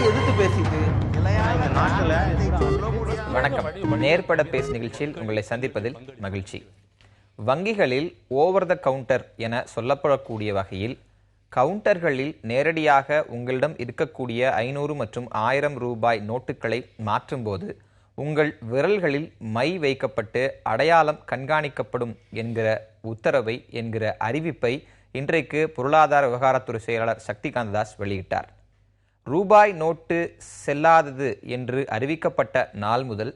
எதிர்த்து பேசிட்டு வணக்கம். நேர்பட பேசு நிகழ்ச்சியில் உங்களை சந்திப்பதில் மகிழ்ச்சி. வங்கிகளில் ஓவர் த கவுண்டர் என சொல்லப்படக்கூடிய வகையில் கவுண்டர்களில் நேரடியாக உங்களிடம் இருக்கக்கூடிய 500 மற்றும் 1000 ரூபாய் நோட்டுகளை மாற்றும்போது உங்கள் விரல்களில் மை வைக்கப்பட்டு அடையாளம் கண்காணிக்கப்படும் என்கிற உத்தரவை என்கிற அறிவிப்பை இன்றைக்கு பொருளாதார விவகாரத்துறை செயலாளர் சக்திகாந்த தாஸ் வெளியிட்டார். ரூபாய் நோட்டு செல்லாதது என்று அறிவிக்கப்பட்ட நாள் முதல்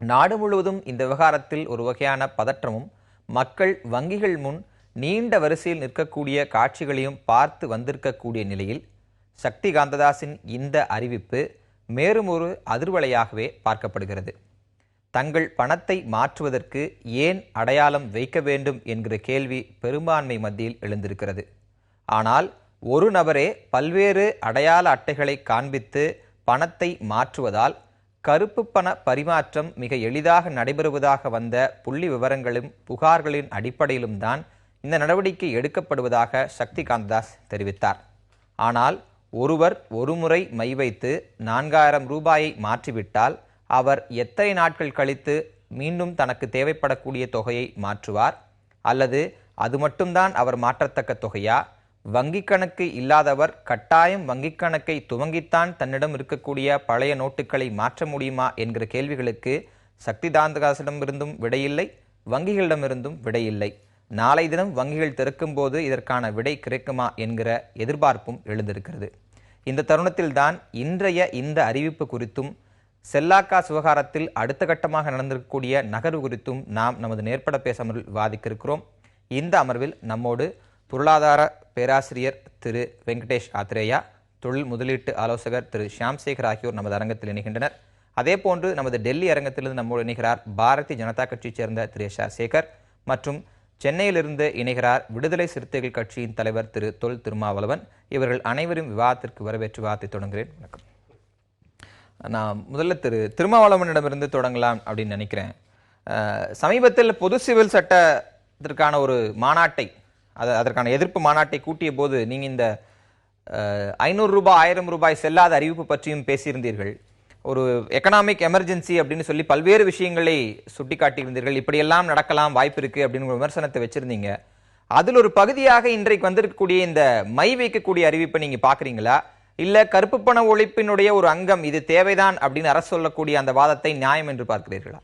நாடு முழுவதும் இந்த விவகாரத்தில் ஒரு வகையான பதற்றமும் மக்கள் வங்கிகள் முன் நீண்ட வரிசையில் நிற்கக்கூடிய காட்சிகளையும் பார்த்து வந்திருக்கக்கூடிய நிலையில் சக்திகாந்ததாஸின் இந்த அறிவிப்பு மேலும் ஒரு அதிர்வலையாகவே பார்க்கப்படுகிறது. தங்கள் பணத்தை மாற்றுவதற்கு ஏன் அடையாளம் வைக்க வேண்டும் என்கிற கேள்வி பெரும்பான்மை மத்தியில் எழுந்திருக்கிறது. ஆனால் ஒரு நபரே பல்வேறு அடையாள அட்டைகளை காண்பித்து பணத்தை மாற்றுவதால் கருப்பு பண பரிமாற்றம் மிக எளிதாக நடைபெறுவதாக வந்த புள்ளி விவரங்களும் புகார்களின் அடிப்படையிலும் தான் இந்த நடவடிக்கை எடுக்கப்படுவதாக சக்திகாந்த தாஸ் தெரிவித்தார். ஆனால் ஒருவர் ஒருமுறை மை வைத்து 4000 ரூபாயை மாற்றிவிட்டால் அவர் எத்தனை நாட்கள் கழித்து மீண்டும் தனக்கு தேவைப்படக்கூடிய தொகையை மாற்றுவார்? அல்லது அது மட்டும்தான் அவர் மாற்றத்தக்க தொகையா? வங்கி கணக்கு இல்லாதவர் கட்டாயம் வங்கி கணக்கை துவங்கித்தான் தன்னிடம் இருக்கக்கூடிய பழைய நோட்டுகளை மாற்ற முடியுமா என்கிற கேள்விகளுக்கு சக்திகாந்ததாசிடமிருந்தும் விடையில்லை, வங்கிகளிடமிருந்தும் விடையில்லை. நாளை தினம் வங்கிகள் திறக்கும் போது இதற்கான விடை கிடைக்குமா என்கிற எதிர்பார்ப்பும் எழுந்திருக்கிறது. இந்த தருணத்தில்தான் இன்றைய இந்த அறிவிப்பு குறித்தும் செல்லாக்காஸ் விவகாரத்தில் அடுத்த கட்டமாக நடந்திருக்கக்கூடிய நகர்வு குறித்தும் நாம் நமது நேர்பட பேச அமர்வில் விவாதிக்க இருக்கிறோம். இந்த அமர்வில் நம்மோடு பொருளாதார பேராசிரியர் திரு வெங்கடேஷ் ஆத்ரேயா, தொழில் முதலீட்டு ஆலோசகர் திரு ஷியாம் சேகர் ஆகியோர் நமது அரங்கத்தில் இணைகின்றனர். அதே போன்று நமது டெல்லி அரங்கத்திலிருந்து நம்மோடு இணைகிறார் பாரதிய ஜனதா கட்சியைச் சேர்ந்த திரு எஸ் சேகர் மற்றும் சென்னையிலிருந்து இணைகிறார் விடுதலை சிறுத்தைகள் கட்சியின் தலைவர் திரு தொல் திருமாவளவன். இவர்கள் அனைவரும் விவாதத்திற்கு வரவேற்று விவாதத்தை தொடங்குகிறேன். வணக்கம். நான் முதல்ல திரு திருமாவளவனிடமிருந்து தொடங்கலாம் அப்படின்னு நினைக்கிறேன். சமீபத்தில் பொது சிவில் சட்டத்திற்கான ஒரு மாநாட்டை, அதற்கான எதிர்ப்பு மாநாட்டை கூட்டிய போது நீங்கள் இந்த 500 ரூபாய் 1000 ரூபாய் செல்லாத அறிவிப்பு பற்றியும் பேசியிருந்தீர்கள். ஒரு எக்கனாமிக் எமர்ஜென்சி அப்படின்னு சொல்லி பல்வேறு விஷயங்களை சுட்டி காட்டியிருந்தீர்கள். இப்படியெல்லாம் நடக்கலாம் வாய்ப்பு இருக்கு அப்படின்னு ஒரு விமர்சனத்தை வச்சிருந்தீங்க. அதில் ஒரு பகுதியாக இன்றைக்கு வந்திருக்கக்கூடிய இந்த மை வைக்கக்கூடிய அறிவிப்பை நீங்க பாக்குறீங்களா? இல்ல கருப்பு பண ஒழிப்பினுடைய ஒரு அங்கம் இது தேவைதான் அப்படின்னு அரசு சொல்லக்கூடிய அந்த வாதத்தை நியாயம் என்று பார்க்கிறீர்களா?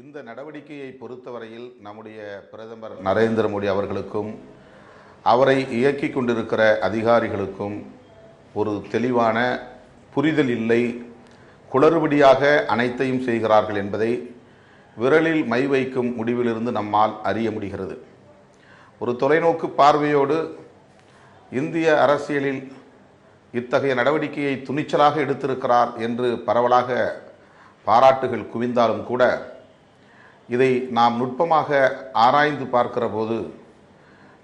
இந்த நடவடிக்கையை பொறுத்தவரையில் நம்முடைய பிரதமர் நரேந்திர மோடி அவர்களுக்கும் அவரை இயக்கி கொண்டிருக்கிற அதிகாரிகளுக்கும் ஒரு தெளிவான புரிதல் இல்லை, குளறுபடியாக அனைத்தையும் செய்கிறார்கள் என்பதை விரலில் மை வைக்கும் முடிவிலிருந்து நம்மால் அறிய முடிகிறது. ஒரு தொலைநோக்கு பார்வையோடு இந்திய அரசியலில் இத்தகைய நடவடிக்கையை துணிச்சலாக எடுத்திருக்கிறார் என்று பரவலாக பாராட்டுகள் குவிந்தாலும் கூட இதை நாம் நுட்பமாக ஆராய்ந்து பார்க்கிற போது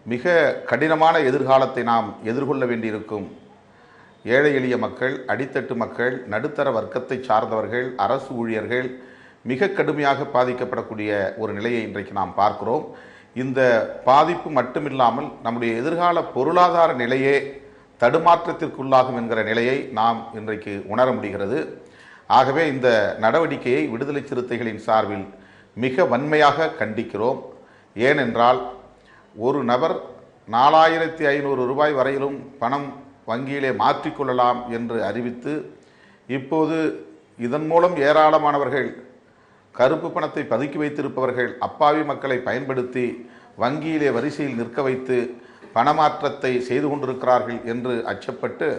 மிக கடினமான எதிர்காலத்தை நாம் எதிர்கொள்ள வேண்டியிருக்கும். ஏழை எளிய மக்கள், அடித்தட்டு மக்கள், நடுத்தர வர்க்கத்தை சார்ந்தவர்கள், அரசு ஊழியர்கள் மிக கடுமையாக பாதிக்கப்படக்கூடிய ஒரு நிலையை இன்றைக்கு நாம் பார்க்கிறோம். இந்த பாதிப்பு மட்டுமில்லாமல் நம்முடைய எதிர்கால பொருளாதார நிலையே தடுமாற்றத்திற்குள்ளாகும் என்கிற நிலையை நாம் இன்றைக்கு உணர முடிகிறது. ஆகவே இந்த நடவடிக்கையை விடுதலை சிறுத்தைகளின் சார்பில் மிக வன்மையாக கண்டிக்கிறோம். ஏனென்றால் ஒரு நபர் 4500 ரூபாய் வரையிலும் பணம் வங்கியிலே மாற்றிக்கொள்ளலாம் என்று அறிவித்து இப்போது இதன் மூலம் ஏராளமானவர்கள் கருப்பு பணத்தை பதுக்கி வைத்திருப்பவர்கள் அப்பாவி மக்களை பயன்படுத்தி வங்கியிலே வரிசையில் நிற்க வைத்து பணமாற்றத்தை செய்து கொண்டிருக்கிறார்கள் என்று அச்சப்பட்டு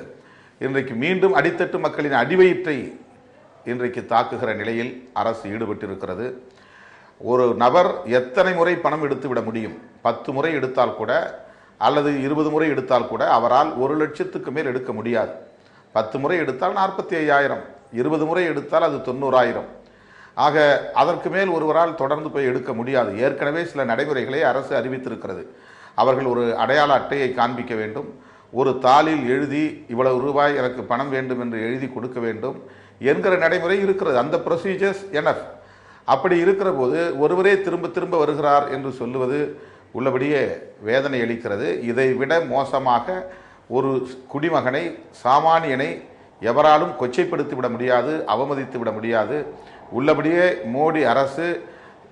இன்றைக்கு மீண்டும் அடித்தட்டு மக்களின் அடிவயிற்றை இன்றைக்கு தாக்குகிற நிலையில் அரசு ஈடுபட்டிருக்கிறது. ஒரு நபர் எத்தனை முறை பணம் எடுத்து விட முடியும்? 10 முறை எடுத்தால் கூட அல்லது 20 முறை எடுத்தால் கூட அவரால் 1 லட்சத்துக்கு மேல் எடுக்க முடியாது. 10 முறை எடுத்தால் 45,000, 20 முறை எடுத்தால் அது 90,000. ஆக அதற்கு மேல் ஒருவரால் தொடர்ந்து போய் எடுக்க முடியாது. ஏற்கனவே சில நடைமுறைகளை அரசு அறிவித்திருக்கிறது. அவர்கள் ஒரு அடையாள அட்டையை காண்பிக்க வேண்டும், ஒரு தாளில் எழுதி இவ்வளவு ரூபாய் எனக்கு பணம் வேண்டும் என்று எழுதி கொடுக்க வேண்டும் என்கிற நடைமுறை இருக்கிறது. அந்த ப்ரொசீஜர்ஸ் எனஃப். அப்படி இருக்கிற போது ஒருவரே திரும்ப திரும்ப வருகிறார் என்று சொல்லுவது உள்ளபடியே வேதனை அளிக்கிறது. இதை விட மோசமாக ஒரு குடிமகனை, சாமானியனை எவராலும் கொச்சைப்படுத்தி விட முடியாது, அவமதித்து விட முடியாது. உள்ளபடியே மோடி அரசு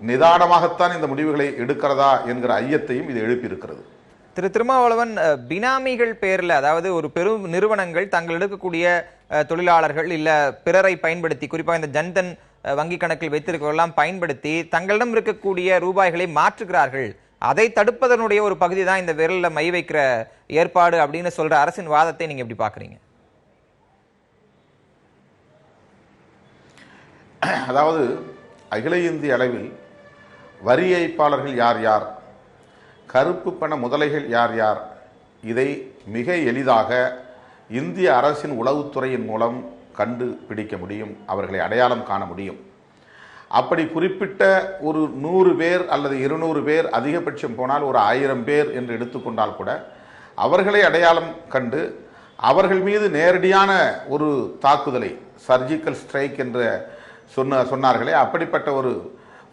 நிதானமாகத்தான் இந்த முடிவுகளை எடுக்கிறதா என்கிற ஐயத்தையும் இது எழுப்பியிருக்கிறது. திரு திருமாவளவன், பினாமிகள் பேர்ல, அதாவது ஒரு பெரும் நிறுவனங்கள் தங்கள் எடுக்கக்கூடிய தொழிலாளர்கள் இல்ல பிறரை பயன்படுத்தி, குறிப்பாக இந்த ஜன்தன் வங்கி கணக்கில் வைத்திருக்கிறவெல்லாம் பயன்படுத்தி தங்களிடம் இருக்கக்கூடிய ரூபாய்களை மாற்றுகிறார்கள். அதை தடுப்பதனுடைய ஒரு பகுதி தான் இந்த விரல்ல மை வைக்கிற ஏற்பாடு அப்படின்னு சொல்ற அரசின் வாதத்தை நீங்க எப்படி பாக்குறீங்க? அதாவது அகில இந்திய அளவில் வரி ஏய்ப்பாளர்கள் யார் யார், கருப்பு பண முதலைகள் யார் யார், இதை மிக எளிதாக இந்திய அரசின் உளவுத்துறையின் மூலம் கண்டுபிடிக்க முடியும், அவர்களை அடையாளம் காண முடியும். அப்படி குறிப்பிட்ட ஒரு 100 பேர் அல்லது 200 பேர், அதிகபட்சம் போனால் ஒரு 1000 பேர் என்று எடுத்துக்கொண்டால் கூட அவர்களை அடையாளம் கண்டு அவர்கள் மீது நேரடியான ஒரு தாக்குதலை, சர்ஜிக்கல் ஸ்ட்ரைக் என்று சொன்னார்களே, அப்படிப்பட்ட ஒரு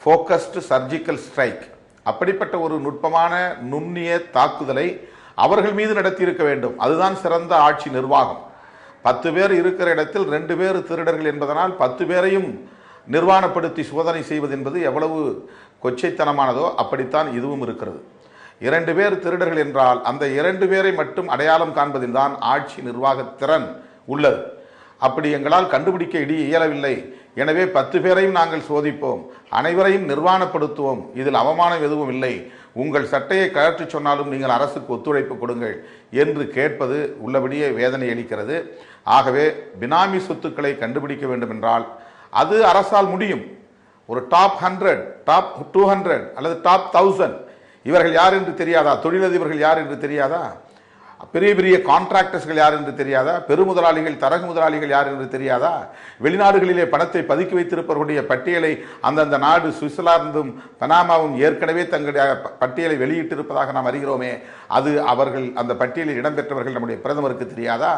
ஃபோக்கஸ்டு சர்ஜிக்கல் ஸ்ட்ரைக், அப்படிப்பட்ட ஒரு நுட்பமான நுண்ணிய தாக்குதலை அவர்கள் மீது நடத்தியிருக்க வேண்டும். அதுதான் சிறந்த ஆட்சி நிர்வாகம். 10 பேர் இருக்கிற இடத்தில் 2 பேர் திருடர்கள் என்பதனால் 10 பேரையும் நிர்வாணப்படுத்தி சோதனை செய்வது என்பது எவ்வளவு கொச்சைத்தனமானதோ அப்படித்தான் இதுவும் இருக்கிறது. 2 பேர் திருடர்கள் என்றால் அந்த 2 பேரை மட்டும் அடையாளம் காண்பதில் தான் ஆட்சி நிர்வாக திறன் உள்ளது. அப்படி எங்களால் கண்டுபிடிக்க இயலவில்லை, எனவே 10 பேரையும் நாங்கள் சோதிப்போம், அனைவரையும் நிர்வாணப்படுத்துவோம், இதில் அவமானம் எதுவும் இல்லை, உங்கள் சட்டையை கழற்றி சொன்னாலும் நீங்கள் அரசுக்கு ஒத்துழைப்பு கொடுங்கள் என்று கேட்பது உள்ளபடியே வேதனை அளிக்கிறது. ஆகவே பினாமி சொத்துக்களை கண்டுபிடிக்க வேண்டும் என்றால் அது அரசால் முடியும். ஒரு டாப் 100, டாப் 200 அல்லது டாப் 1000 இவர்கள் யார் என்று தெரியாதா? தொழிலதிபர்கள் யார் என்று தெரியாதா? பெரிய பெரிய கான்ட்ராக்டர்ஸ்கள் யார் என்று தெரியாதா? பெருமுதலாளிகள், தரகு முதலாளிகள் யார் என்று தெரியாதா? வெளிநாடுகளிலே பணத்தை பதுக்கி வைத்திருப்பவர்களுடைய பட்டியலை அந்தந்த நாடு சுவிட்சர்லாந்தும் பனாமாவும் ஏற்கனவே தங்களுடைய பட்டியலை வெளியிட்டிருப்பதாக நாம் அறிகிறோமே, அது அவர்கள் அந்த பட்டியலில் இடம்பெற்றவர்கள் நம்முடைய பிரதமருக்கு தெரியாதா?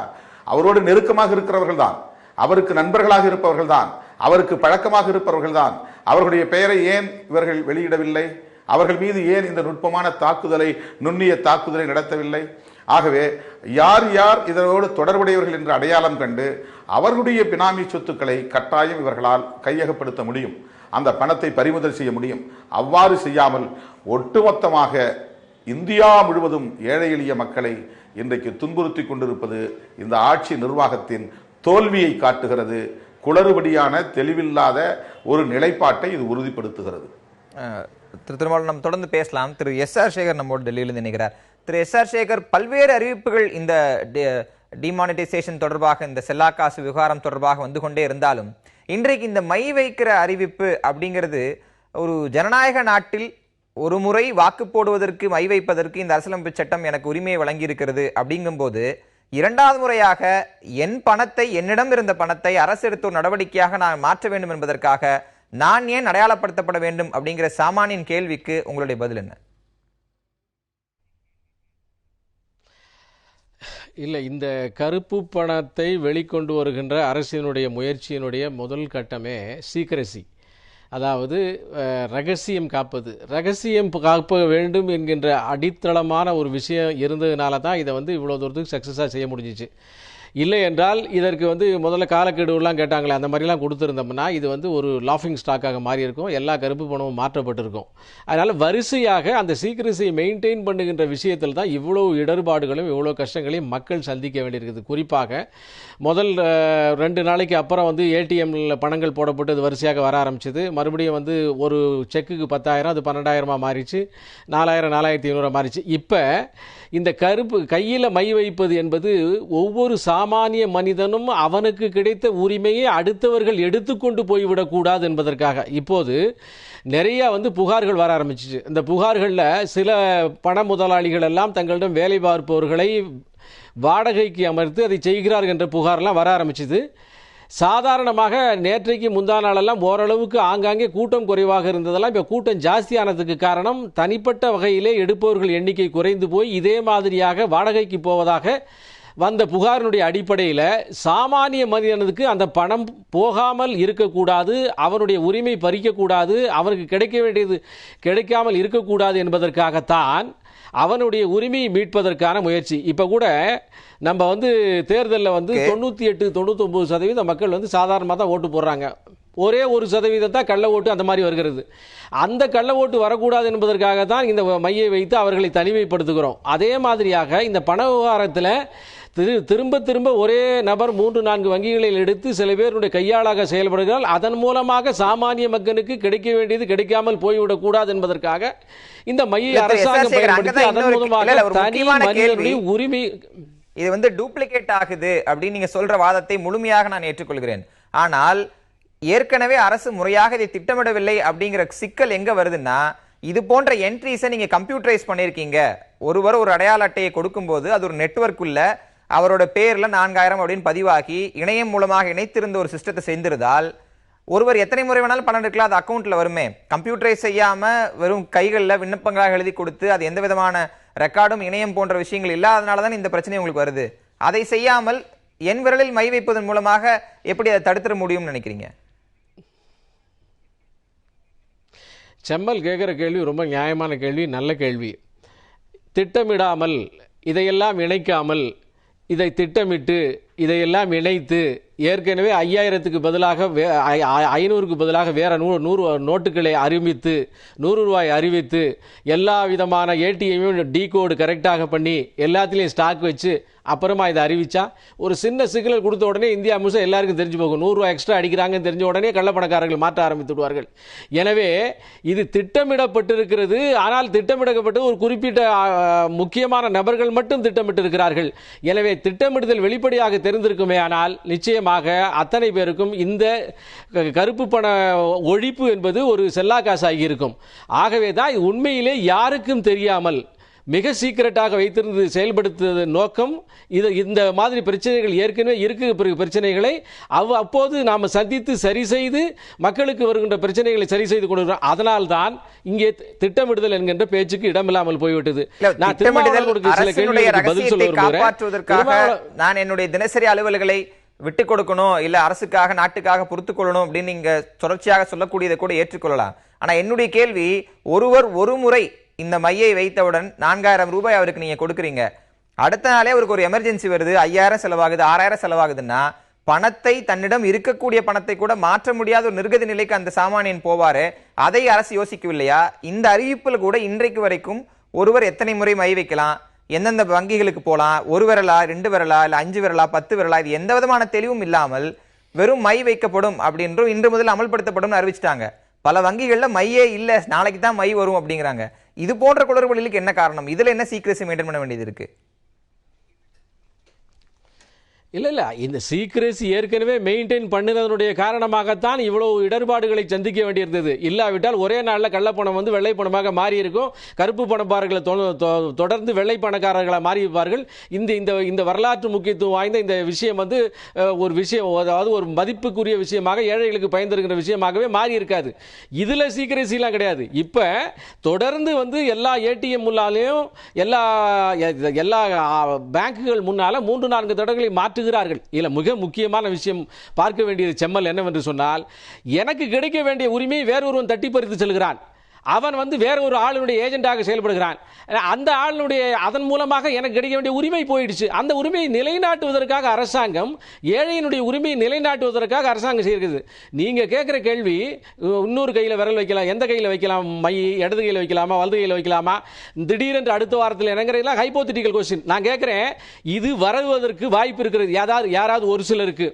அவரோடு நெருக்கமாக இருக்கிறவர்கள் தான், அவருக்கு நண்பர்களாக இருப்பவர்கள் தான், அவருக்கு பழக்கமாக இருப்பவர்கள் தான். அவர்களுடைய பெயரை ஏன் இவர்கள் வெளியிடவில்லை? அவர்கள் மீது ஏன் இந்த நுட்பமான தாக்குதலை, நுண்ணிய தாக்குதலை நடத்தவில்லை? ஆகவே யார் யார் இதனோடு தொடர்புடையவர்கள் என்று அடையாளம் கண்டு அவர்களுடைய பினாமி சொத்துக்களை கட்டாயம் இவர்களால் கையகப்படுத்த முடியும், அந்த பணத்தை பறிமுதல் செய்ய முடியும். அவ்வாறு செய்யாமல் ஒட்டுமொத்தமாக இந்தியா முழுவதும் ஏழை எளிய மக்களை இன்றைக்கு துன்புறுத்தி கொண்டிருப்பது இந்த ஆட்சி நிர்வாகத்தின் தோல்வியை காட்டுகிறது. குளறுபடியான தெளிவில்லாத ஒரு நிலைப்பாட்டை இது உறுதிப்படுத்துகிறது. திரு திருமாவளவன், நம்ம தொடர்ந்து பேசலாம். திரு எஸ்.ஆர். சேகர் நம்மோடு டெல்லியிலிருந்து நினைக்கிறார். திரு எஸ்.ஆர். சேகர், பல்வேறு அறிவிப்புகள் இந்த டிமானிட்டைசேஷன் தொடர்பாக, இந்த செல்லாக்காசு விவகாரம் தொடர்பாக வந்து கொண்டே இருந்தாலும் இன்றைக்கு இந்த மை வைக்கிற அறிவிப்பு அப்படிங்கிறது, ஒரு ஜனநாயக நாட்டில் ஒரு முறை வாக்கு போடுவதற்கு, மை வைப்பதற்கு இந்த அரசியலமைப்பு சட்டம் எனக்கு உரிமையை வழங்கி இருக்கிறது. அப்படிங்கும்போது 2வது முறையாக என் பணத்தை, என்னிடம் இருந்த பணத்தை அரசு எடுத்த ஒரு நடவடிக்கையாக நான் மாற்ற வேண்டும் என்பதற்காக நான் ஏன் அடையாளப்படுத்தப்பட வேண்டும் அப்படிங்கிற சாமானியன் கேள்விக்கு உங்களுடைய பதில் என்ன? இல்லை, இந்த கருப்பு பணத்தை வெளிக்கொண்டு வருகின்ற அரசினுடைய முயற்சியினுடைய முதல் கட்டமே சீக்ரெசி, அதாவது ரகசியம் காப்பது. ரகசியம் காப்ப வேண்டும் என்கின்ற அடித்தளமான ஒரு விஷயம் இருந்ததுனால தான் இதை இவ்வளோ தூரத்துக்கு சக்ஸஸாக செய்ய முடிஞ்சிச்சு. இல்லை என்றால் இதற்கு முதல்ல காலக்கெடுவெல்லாம் கேட்டாங்களே, அந்த மாதிரிலாம் கொடுத்துருந்தோம்னா இது ஒரு லாஃபிங் ஸ்டாக்காக மாறி இருக்கும், எல்லா கருப்பு பணமும் மாற்றப்பட்டிருக்கும். அதனால் வரிசையாக அந்த சீக்கிரஸை மெயின்டைன் பண்ணுகின்ற விஷயத்தில் தான் இவ்வளோ இடர்பாடுகளும் இவ்வளோ கஷ்டங்களையும் மக்கள் சந்திக்க வேண்டியிருக்குது. குறிப்பாக முதல் 2 நாளைக்கு அப்புறம் ஏடிஎம்ல பணங்கள் போடப்பட்டு அது வரிசையாக வர ஆரம்பிச்சது. மறுபடியும் ஒரு செக்குக்கு 10,000 அது 12,000 மாறிச்சு, 4,000 4,500 மாறிச்சு. இப்போ இந்த கருப்பு கையில் மை வைப்பது என்பது ஒவ்வொரு சாமானிய மனிதனும் அவனுக்கு கிடைத்த உரிமையை அடுத்தவர்கள் எடுத்துக்கொண்டு போய்விடக்கூடாது என்பதற்காக இப்போது நிறைய புகார்கள் வர ஆரம்பிச்சிச்சு. இந்த புகார்களில் சில பண முதலாளிகள் எல்லாம் தங்களிடம் வேலை பார்ப்பவர்களை வாடகைக்கு அமர்த்து அதை செய்கிறார்கள் என்ற புகாரெல்லாம் வர ஆரம்பிச்சது. சாதாரணமாக நேற்றைக்கு முந்தா நாளெல்லாம் ஓரளவுக்கு ஆங்காங்கே கூட்டம் குறைவாக இருந்ததெல்லாம் இப்போ கூட்டம் ஜாஸ்தியானதுக்கு காரணம் தனிப்பட்ட வகையிலே எடுப்பவர்கள் எண்ணிக்கை குறைந்து போய் இதே மாதிரியாக வாடகைக்கு போவதாக வந்த புகாரினுடைய அடிப்படையில் சாமானிய மனிதனுக்கு அந்த பணம் போகாமல் இருக்கக்கூடாது, அவனுடைய உரிமை பறிக்கக்கூடாது, அவனுக்கு கிடைக்க வேண்டியது கிடைக்காமல் இருக்கக்கூடாது என்பதற்காகத்தான் அவனுடைய உரிமையை மீட்பதற்கான முயற்சி. இப்போ கூட நம்ம தேர்தலில் 98-99% மக்கள் சாதாரணமாக தான் ஓட்டு போடுறாங்க. ஒரே 1% தான் கள்ள ஓட்டு அந்த மாதிரி வருகிறது. அந்த கள்ள ஓட்டு வரக்கூடாது என்பதற்காக தான் இந்த மையை வைத்து அவர்களை தனிமைப்படுத்துகிறோம். அதே மாதிரியாக இந்த பண விவகாரத்தில் திரும்ப திரும்ப ஒரே நபர் 3-4 வங்கிகளில் எடுத்து சில பேருடைய கையாளாக செயல்படுகிறார். அதன் மூலமாக சாமானிய மக்களுக்கு கிடைக்க வேண்டியது கிடைக்காமல் போய்விடக் கூடாது என்பதற்காக இந்த மையை அரசாங்கம் பயன்படுத்தி அதன் மூலமாக தனி மனிதனுடைய உரிமை இது டூப்ளிகேட் ஆகுது அப்படின்னு நீங்க சொல்ற வாதத்தை முழுமையாக நான் ஏற்றுக்கொள்கிறேன். ஆனால் ஏற்கனவே அரசு முறையாக இதை திட்டமிடவில்லை அப்படிங்கிற சிக்கல் எங்க வருதுன்னா, இது போன்ற என்ட்ரிஸை நீங்க கம்ப்யூட்டரைஸ் பண்ணிருக்கீங்க. ஒருவர் ஒரு அடையாள அட்டையை கொடுக்கும் போது அது ஒரு நெட்வொர்க் உள்ள அவரோட பேர்ல 4000 அப்படின்னு பதிவாகி இணையம் மூலமாக இணைத்திருந்த ஒரு சிஸ்டத்தை செய்திருந்தால் ஒருவர் எத்தனை முறை வேணாலும் பணம் எடுக்கலாம், அது அக்கௌண்ட்ல வருமே. கம்ப்யூட்டரைஸ் செய்யாம வெறும் கைகளில் விண்ணப்பங்களாக எழுதி கொடுத்து அது எந்த விதமான ரெக்கார்டும் இணையம் போன்ற விஷயங்கள் இல்லாதனால தான் இந்த பிரச்சனை உங்களுக்கு வருது. அதை செய்யாமல் என் விரலில் மை வைப்பதன் மூலமாக எப்படி அதை தடுத்துட முடியும்னு நினைக்கிறீங்க? செம்மல் கேட்குற கேள்வி ரொம்ப நியாயமான கேள்வி, நல்ல கேள்வி. திட்டமிடாமல் இதையெல்லாம் இணைக்காமல் இதை திட்டமிட்டு இதையெல்லாம் இணைத்து ஏற்கனவே 5000க்கு பதிலாக 500க்கு பதிலாக வேற 100 நோட்டுகளை அறிவித்து 100 ரூபாய் அறிவித்து எல்லா விதமான ஏடிஎம்மையும் டீகோடு கரெக்டாக பண்ணி எல்லாத்திலையும் ஸ்டாக் வச்சு அப்புறமா இதை அறிவிச்சா ஒரு சின்ன சிக்னல் கொடுத்த உடனே இந்தியா முழுசும் எல்லாருக்கும் தெரிஞ்சு போகும். 100 ரூபாய் எக்ஸ்ட்ரா அடிக்கிறாங்கன்னு தெரிஞ்ச உடனே கள்ளப்பணக்காரர்கள் மாற்ற ஆரம்பித்து விடுவார்கள். எனவே இது திட்டமிடப்பட்டிருக்கிறது. ஆனால் திட்டமிடப்பட்டு ஒரு குறிப்பிட்ட முக்கியமான நபர்கள் மட்டும் திட்டமிட்டிருக்கிறார்கள். எனவே திட்டமிடுதல் வெளிப்படையாக தெரிந்திருக்குமே ஆனால் நிச்சயமாக அத்தனை பேருக்கும் இந்த கருப்பு பண ஒழிப்பு என்பது ஒரு செல்லா காசாகி இருக்கும். ஆகவே தான் உண்மையிலே யாருக்கும் தெரியாமல் மிக சீக்கிரட்டாக வைத்திருந்து செயல்படுத்துவது நோக்கம். இது இந்த மாதிரி பிரச்சனைகள் ஏற்கனவே இருக்கிற பிரச்சனைகளை அப்போது நாம் சந்தித்து சரி செய்து மக்களுக்கு வருகின்ற பிரச்சனைகளை சரி செய்து கொண்டிருக்கிறோம். அதனால்தான் இங்கே திட்டமிடுதல் என்கின்ற பேச்சுக்கு இடமில்லாமல் போய்விட்டது. நான் சில கேள்விகளுக்கு பதில் சொல்ல விரும்புகிறேன். நான் என்னுடைய தினசரி அலுவல்களை விட்டு கொடுக்கணும், இல்ல அரசுக்காக நாட்டுக்காக பொறுத்துக் கொள்ளணும் அப்படின்னு நீங்க தொடர்ச்சியாக சொல்லக்கூடியதை கூட ஏற்றுக்கொள்ளலாம். ஆனா என்னுடைய கேள்வி, ஒருவர் ஒரு முறை இந்த மையை வைத்தவுடன் 4000 ரூபாய் அவருக்கு நீங்க கொடுக்குறீங்க, அடுத்த நாளே அவருக்கு ஒரு எமர்ஜென்சி வருது, 5000 செலவாகுது, 6000 செலவாகுதுன்னா பணத்தை தன்னிடம் இருக்கக்கூடிய பணத்தை கூட மாற்ற முடியாத ஒரு நிர்கதி நிலைக்கு அந்த சாமானியன் போவாரு. அதை அரசு யோசிக்கவில்லையா? இந்த அறிவிப்புல கூட இன்றைக்கு வரைக்கும் ஒருவர் எத்தனை முறை மை வைக்கலாம், எந்தெந்த வங்கிகளுக்கு போலாம், 1 விரலா 2 விரலா இல்ல 5 விரலா 10 விரலா, இது எந்த விதமான தெளிவும் இல்லாமல் வெறும் மை வைக்கப்படும் அப்படின்றும் இன்று முதல் அமல்படுத்தப்படும் அறிவிச்சிட்டாங்க. பல வங்கிகள்ல மையே இல்ல, நாளைக்கு தான் மை வரும் அப்படிங்கிறாங்க. இது போன்ற குளறுபடிகளுக்கு என்ன காரணம்? இதுல என்ன சீக்ரெசி மெயின்டைன் பண்ண வேண்டியது இருக்கு? இல்லை இந்த சீக்ரெசி ஏற்கனவே மெயின்டைன் பண்ணினதனுடைய காரணமாகத்தான் இவ்வளவு இடர்பாடுகளை சந்திக்க வேண்டியிருந்தது. இல்லாவிட்டால் ஒரே நாளில் கள்ளப்பணம் வெள்ளை பணமாக மாறி இருக்கும். கருப்பு பணக்காரர்களை தொடர்ந்து வெள்ளை பணக்காரர்களாக மாறி இருப்பார்கள். இந்த வரலாற்று முக்கியத்துவம் வாய்ந்த இந்த விஷயம் ஒரு விஷயம், அதாவது ஒரு மதிப்புக்குரிய விஷயமாக ஏழைகளுக்கு பயந்திருக்கிற விஷயமாகவே மாறி இருக்காது. இதுல சீக்ரெசிலாம் கிடையாது. இப்ப தொடர்ந்து எல்லா ஏடிஎம் முன்னாலேயும் எல்லா பேங்குகள் முன்னால 3-4 தடவைகளை மாற்றுகிறார்கள். இல்ல மிக முக்கியமான விஷயம் பார்க்க வேண்டியது செம்மல் என்னவென்று சொன்னால், எனக்கு கிடைக்க வேண்டிய உரிமை வேறொருவன் தட்டி பறித்து செல்கிறான். அவன் வேற ஒரு ஆளுடைய ஏஜென்டாக செயல்படுகிறான். அந்த ஆளுடைய அதன் மூலமாக எனக்கு கிடைக்க வேண்டிய உரிமை போயிடுச்சு. அந்த உரிமையை நிலைநாட்டுவதற்காக அரசாங்கம், ஏழையினுடைய உரிமையை நிலைநாட்டுவதற்காக அரசாங்கம் செய்கிறது. நீங்க கேட்கிற கேள்வி, இன்னொரு கையில விரல் வைக்கலாம், எந்த கையில வைக்கலாம், மை இடது கையில வைக்கலாமா வலது கையில வைக்கலாமா, திடீரென்று அடுத்த வாரத்தில் என்னங்கிறதெல்லாம் ஹைபோதெட்டிக்கல் கொஸ்டின். நான் கேட்கிறேன், இது வருவதற்கு வாய்ப்பு இருக்கிறது. யாராவது ஒரு சிலருக்கு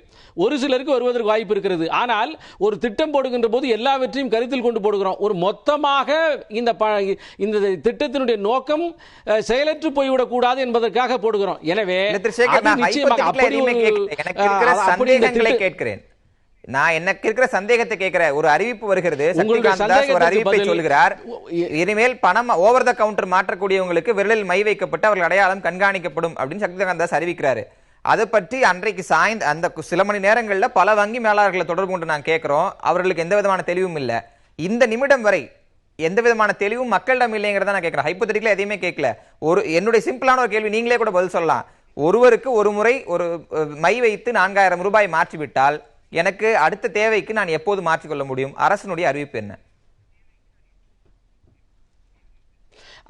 வருவதற்கு வாய்ப்பு இருக்கிறது. ஆனால் ஒரு திட்டம் போடுகின்ற போது எல்லாவற்றையும் கருத்தில் கொண்டு போடுகிறோம். ஒரு மொத்தமாக இந்த திட்டத்தினுடைய நோக்கம் செயலற்று போய்விடக் கூடாது என்பதற்காக போடுகிறோம். எனவே நான் எனக்கு இருக்கிற சந்தேகத்தை கேட்கிறேன். ஒரு அறிவிப்பு வருகிறது, ஒரு அறிவிப்பை சொல்கிறார், இனிமேல் பணம் ஓவர் த கவுண்டர் மாற்றக்கூடியவங்களுக்கு விரலில் மை வைக்கப்பட்டு அவர்கள் அடையாளம் கண்காணிக்கப்படும் அப்படின்னு சக்திகாந்த் தாஸ் அறிவிக்கிறாரு. அதை பற்றி அன்றைக்கு சாய்ந்த அந்த சில மணி நேரங்களில் பல வங்கி மேலாளர்களை தொடர்பு கொண்டு நான் கேட்கிறோம். அவர்களுக்கு எந்த விதமான தெளிவும் இல்லை. இந்த நிமிடம் வரை எந்த விதமான தெளிவும் மக்களிடம் இல்லைங்கிறத நான் கேட்கிறேன். ஹைப்போதெட்டிக்கலா எதையுமே கேட்கல. என்னுடைய சிம்பிளான ஒரு கேள்வி, நீங்களே கூட பதில் சொல்லலாம். ஒருவருக்கு ஒரு முறை ஒரு மை வைத்து 4000 ரூபாய் மாற்றிவிட்டால் எனக்கு அடுத்த தேவைக்கு நான் எப்போது மாற்றிக்கொள்ள முடியும்? அரசினுடைய அறிவிப்பு என்ன?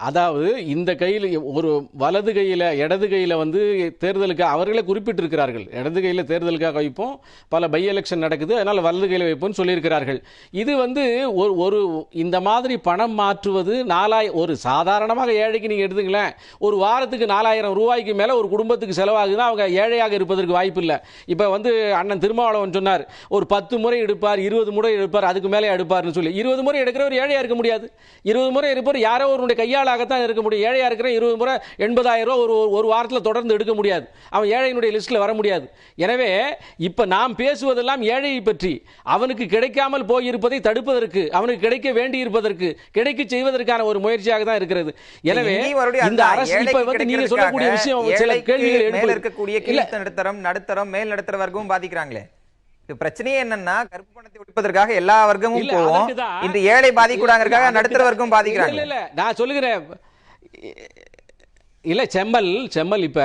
அதாவது இந்த கையில் ஒரு வலது கையில் இடது கையில் வந்து தேர்தலுக்கு அவர்களே குறிப்பிட்டிருக்கிறார்கள். இடது கையில் தேர்தலுக்காக வைப்போம், பல பை எலெக்ஷன் நடக்குது, அதனால் வலது கையில் வைப்போம்னு சொல்லியிருக்கிறார்கள். இது வந்து ஒரு இந்த மாதிரி பணம் மாற்றுவது ஒரு சாதாரணமாக ஏழைக்கு நீங்கள் எடுத்துங்களேன், ஒரு வாரத்துக்கு 4000 ரூபாய்க்கு மேலே ஒரு குடும்பத்துக்கு செலவாகுதுன்னா அவங்க ஏழையாக இருப்பதற்கு வாய்ப்பு இல்லை. இப்போ வந்து அண்ணன் திருமாவளவன் சொன்னார், ஒரு 10 முறை எடுப்பார், 20 முறை எடுப்பார், அதுக்கு மேலே எடுப்பார்னு சொல்லி. 20 முறை எடுக்கிறவர் ஏழையாக இருக்க முடியாது. 20 முறை எடுப்பவர் யாரோ ஒருவருடைய கையால் தான் இருக்க முடியும். ஏழையா இருக்கிற 20 முறை 80,000 ரூபாய் ஒரு வாரத்தில் தொடர்ந்து எடுக்க முடியாது. அவன் ஏழையினுடைய லிஸ்ட்ல வர முடியாது. எனவே இப்ப நாம் பேசுவதெல்லாம் ஏழையை பற்றி, அவனுக்கு கிடைக்காமல் போயிருப்பதை தடுப்பதற்கு, அவனுக்கு கிடைக்க வேண்டி இருப்பதற்கு, கிடைக்க செய்வதற்கான ஒரு முயற்சியாக தான் இருக்கிறது. எனவே இந்த அரசு இப்ப வந்து நீங்க சொல்லக்கூடிய விஷயம் சில கேள்விகள் இருக்கக்கூடிய நடுத்தரம் மேல் நடுத்தர வர்க்கமும் பாதிக்கிறாங்களே. பிரச்சனையே என்னன்னா கருப்பு பணத்தை ஒழிப்பதற்காக எல்லா வர்க்கமும் போவோம், இந்த ஏழை பாதிக்கூடாங்கிறதுக்காக நடுத்தர வர்க்கம் பாதிக்கிறாங்க. இல்ல நான் சொல்லுகிறேன் இல்லை செம்மல் இப்போ